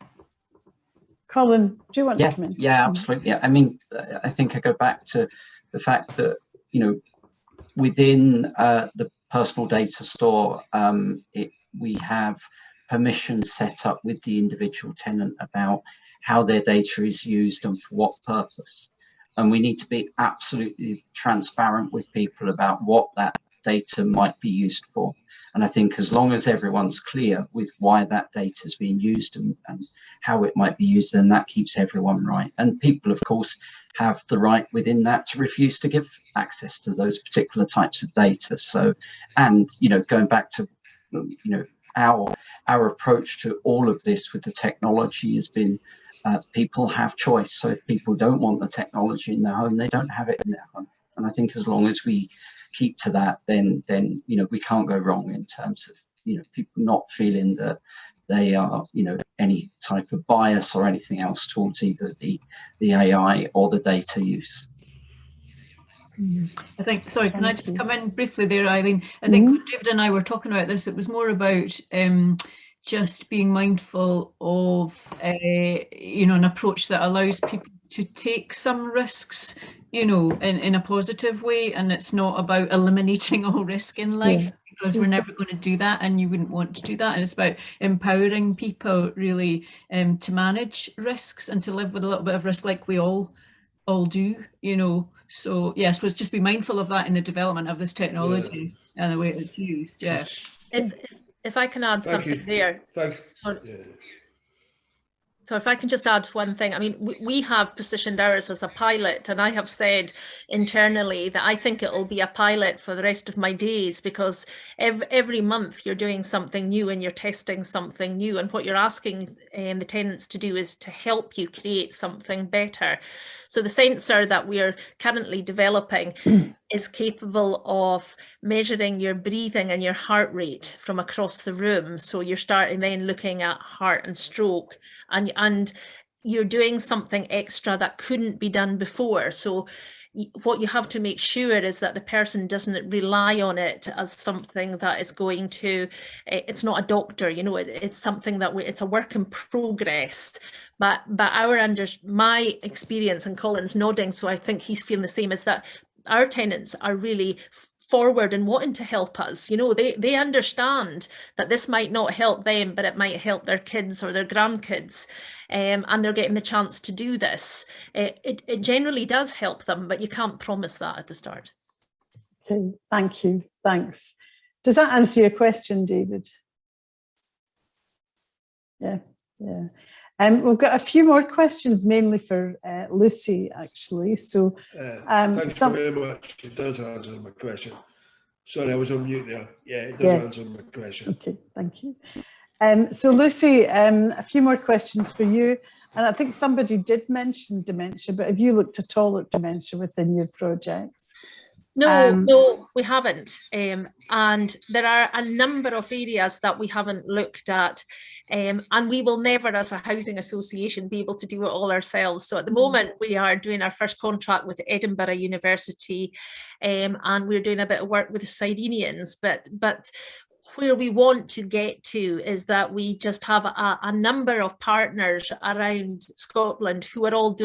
[SPEAKER 6] Colin, do you want to come in?
[SPEAKER 4] Yeah, absolutely. I mean, I think I go back to the fact that, you know, within the personal data store, we have permissions set up with the individual tenant about how their data is used and for what purpose. And we need to be absolutely transparent with people about what that data might be used for. And I think as long as everyone's clear with why that data is being used and how it might be used, then that keeps everyone right. And people, of course, have the right within that to refuse to give access to those particular types of data. So, and, you know, going back to, you know, our approach to all of this with the technology has been people have choice. So if people don't want the technology in their home, they don't have it in their home. And I think as long as we keep to that, then you know, we can't go wrong in terms of, you know, people not feeling that they are, you know, any type of bias or anything else towards either the AI or the data use.
[SPEAKER 2] I think, sorry, can I just come in briefly there, Eileen? I think when David and I were talking about this, it was more about just being mindful of, you know, an approach that allows people to take some risks, you know, in a positive way. And it's not about eliminating all risk in life, because we're never going to do that, and you wouldn't want to do that. And it's about empowering people really to manage risks and to live with a little bit of risk, like we all do, you know. So yes, let's just be mindful of that in the development of this technology and the way it's used. Yeah. And
[SPEAKER 7] if I can add something there. So if I can just add one thing, I mean, we have positioned ours as a pilot, and I have said internally that I think it will be a pilot for the rest of my days, because every month you're doing something new and you're testing something new, and what you're asking the tenants to do is to help you create something better. So the sensor that we're currently developing is capable of measuring your breathing and your heart rate from across the room. So you're starting then looking at heart and stroke, and you're doing something extra that couldn't be done before. So what you have to make sure is that the person doesn't rely on it as something that is going to, it's not a doctor, you know, it's something that it's a work in progress. But my experience, and Colin's nodding, so I think he's feeling the same, is that our tenants are really forward and wanting to help us. You know, they understand that this might not help them, but it might help their kids or their grandkids, and they're getting the chance to do this. It generally does help them, but you can't promise that at the start.
[SPEAKER 6] Okay, thank you, thanks. Does that answer your question, David? Yeah. We've got a few more questions, mainly for Lucy, actually. So,
[SPEAKER 3] thanks very much. It does answer my question. Sorry, I was on mute there. Yeah, it does answer my question.
[SPEAKER 6] Okay, thank you. So, Lucy, a few more questions for you. And I think somebody did mention dementia, but have you looked at all at dementia within your projects?
[SPEAKER 7] No, we haven't. And there are a number of areas that we haven't looked at. And we will never, as a housing association, be able to do it all ourselves. So at the moment, we are doing our first contract with Edinburgh University, and we're doing a bit of work with the Cyrenians. But where we want to get to is that we just have a number of partners around Scotland who are all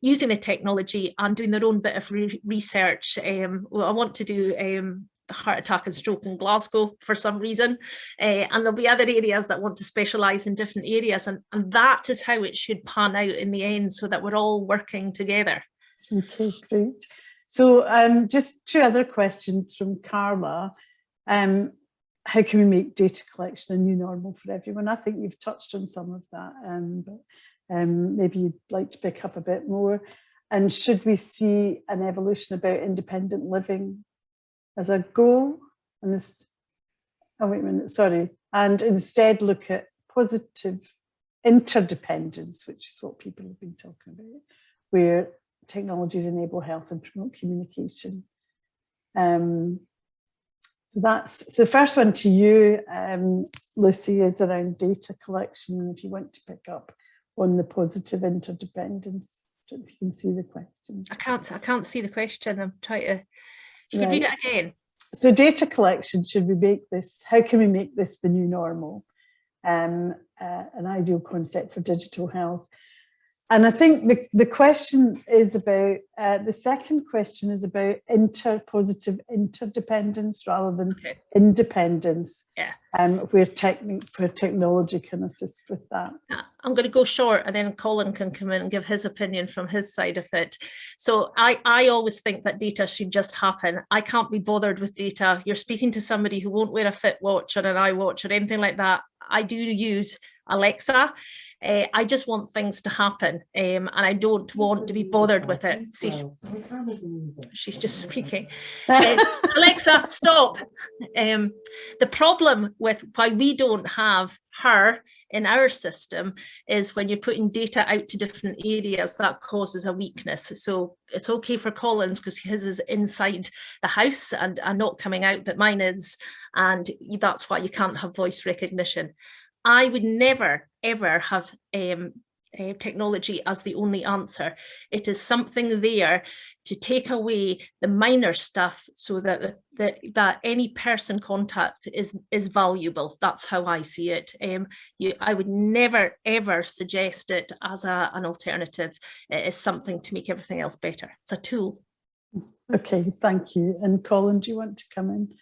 [SPEAKER 7] using the technology and doing their own bit of research. Well, I want to do heart attack and stroke in Glasgow for some reason, and there'll be other areas that want to specialise in different areas, and that is how it should pan out in the end, so that we're all working together.
[SPEAKER 6] Okay, great. So just two other questions from Carla. How can we make data collection a new normal for everyone? I think you've touched on some of that, but maybe you'd like to pick up a bit more. And should we see an evolution about independent living as a goal? And and instead look at positive interdependence, which is what people have been talking about, where technologies enable health and promote communication. So that's the first one to you, Lucy, is around data collection. If you want to pick up on the positive interdependence, I don't know if you can see the question.
[SPEAKER 7] I can't see the question. I'm trying to. You can read it again.
[SPEAKER 6] So data collection, how can we make this the new normal? An ideal concept for digital health. And I think the question is about, the second question is about positive interdependence rather than independence, where technology can assist with that.
[SPEAKER 7] I'm going to go short, and then Colin can come in and give his opinion from his side of it. So I always think that data should just happen. I can't be bothered with data. You're speaking to somebody who won't wear a Fit watch or an iWatch or anything like that. I do use Alexa. I just want things to happen, and I don't want to be bothered with it. See, she's just speaking. Alexa, stop. The problem with why we don't have her in our system is when you're putting data out to different areas, that causes a weakness. So it's okay for Colin's because his is inside the house and not coming out, but mine is, and that's why you can't have voice recognition. I would never, ever have technology as the only answer. It is something there to take away the minor stuff so that that any person contact is valuable. That's how I see it. I would never, ever suggest it as an alternative. It is something to make everything else better. It's a tool.
[SPEAKER 6] Okay, thank you. And Colin, do you want to come in?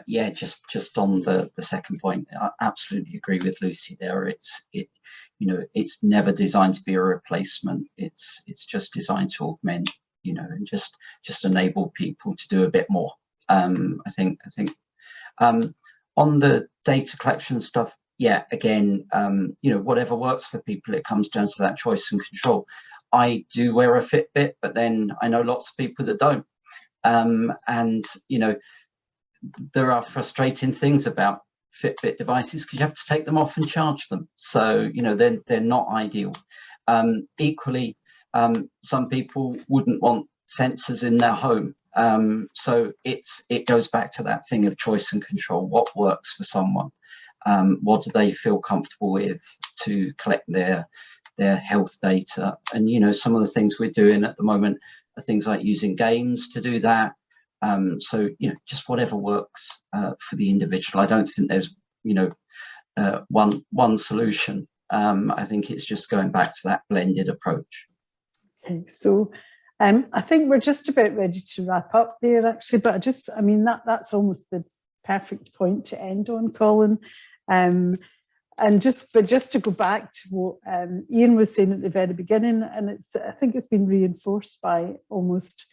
[SPEAKER 4] Yeah, just on the second point, I absolutely agree with Lucy there. It's never designed to be a replacement. It's just designed to augment, and just enable people to do a bit more. I think on the data collection stuff, yeah, again, you know, whatever works for people, it comes down to that choice and control. I do wear a Fitbit, but then I know lots of people that don't. And, you know, there are frustrating things about Fitbit devices because you have to take them off and charge them. So, you know, they're not ideal. Equally, some people wouldn't want sensors in their home. So it goes back to that thing of choice and control. What works for someone? What do they feel comfortable with to collect their health data? And, you know, some of the things we're doing at the moment are things like using games to do that. So, you know, just whatever works for the individual. I don't think there's, you know, one solution. I think it's just going back to that blended approach.
[SPEAKER 6] Okay, so I think we're just about ready to wrap up there, actually, but I mean, that's almost the perfect point to end on, Colin. And just to go back to what Ian was saying at the very beginning, and I think it's been reinforced by almost,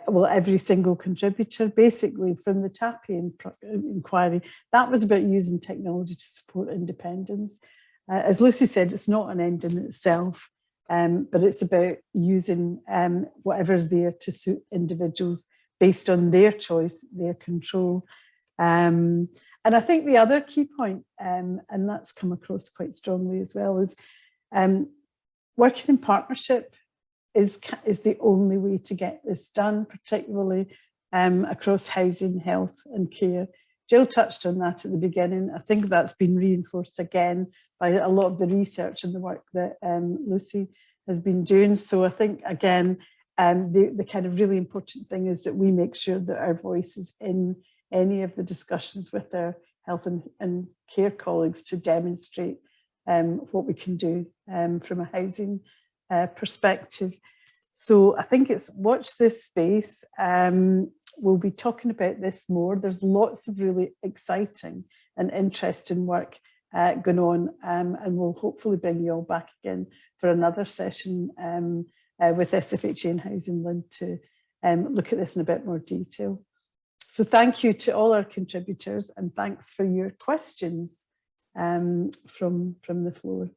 [SPEAKER 6] well, every single contributor, basically from the Tappi inquiry, that was about using technology to support independence. As Lucy said, it's not an end in itself, but it's about using whatever's there to suit individuals based on their choice, their control. And I think the other key point, and that's come across quite strongly as well, is working in partnership is the only way to get this done, particularly across housing, health and care. Jill touched on that at the beginning. I think that's been reinforced again by a lot of the research and the work that Lucy has been doing. So I think, again, the kind of really important thing is that we make sure that our voice is in any of the discussions with our health and care colleagues to demonstrate what we can do from a housing perspective. So I think it's watch this space. We'll be talking about this more. There's lots of really exciting and interesting work going on, and we'll hopefully bring you all back again for another session with SFHA and HousingLIN to look at this in a bit more detail. So thank you to all our contributors, and thanks for your questions from the floor.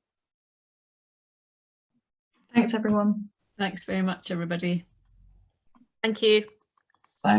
[SPEAKER 8] Thanks, everyone.
[SPEAKER 2] Thanks very much, everybody.
[SPEAKER 7] Thank you.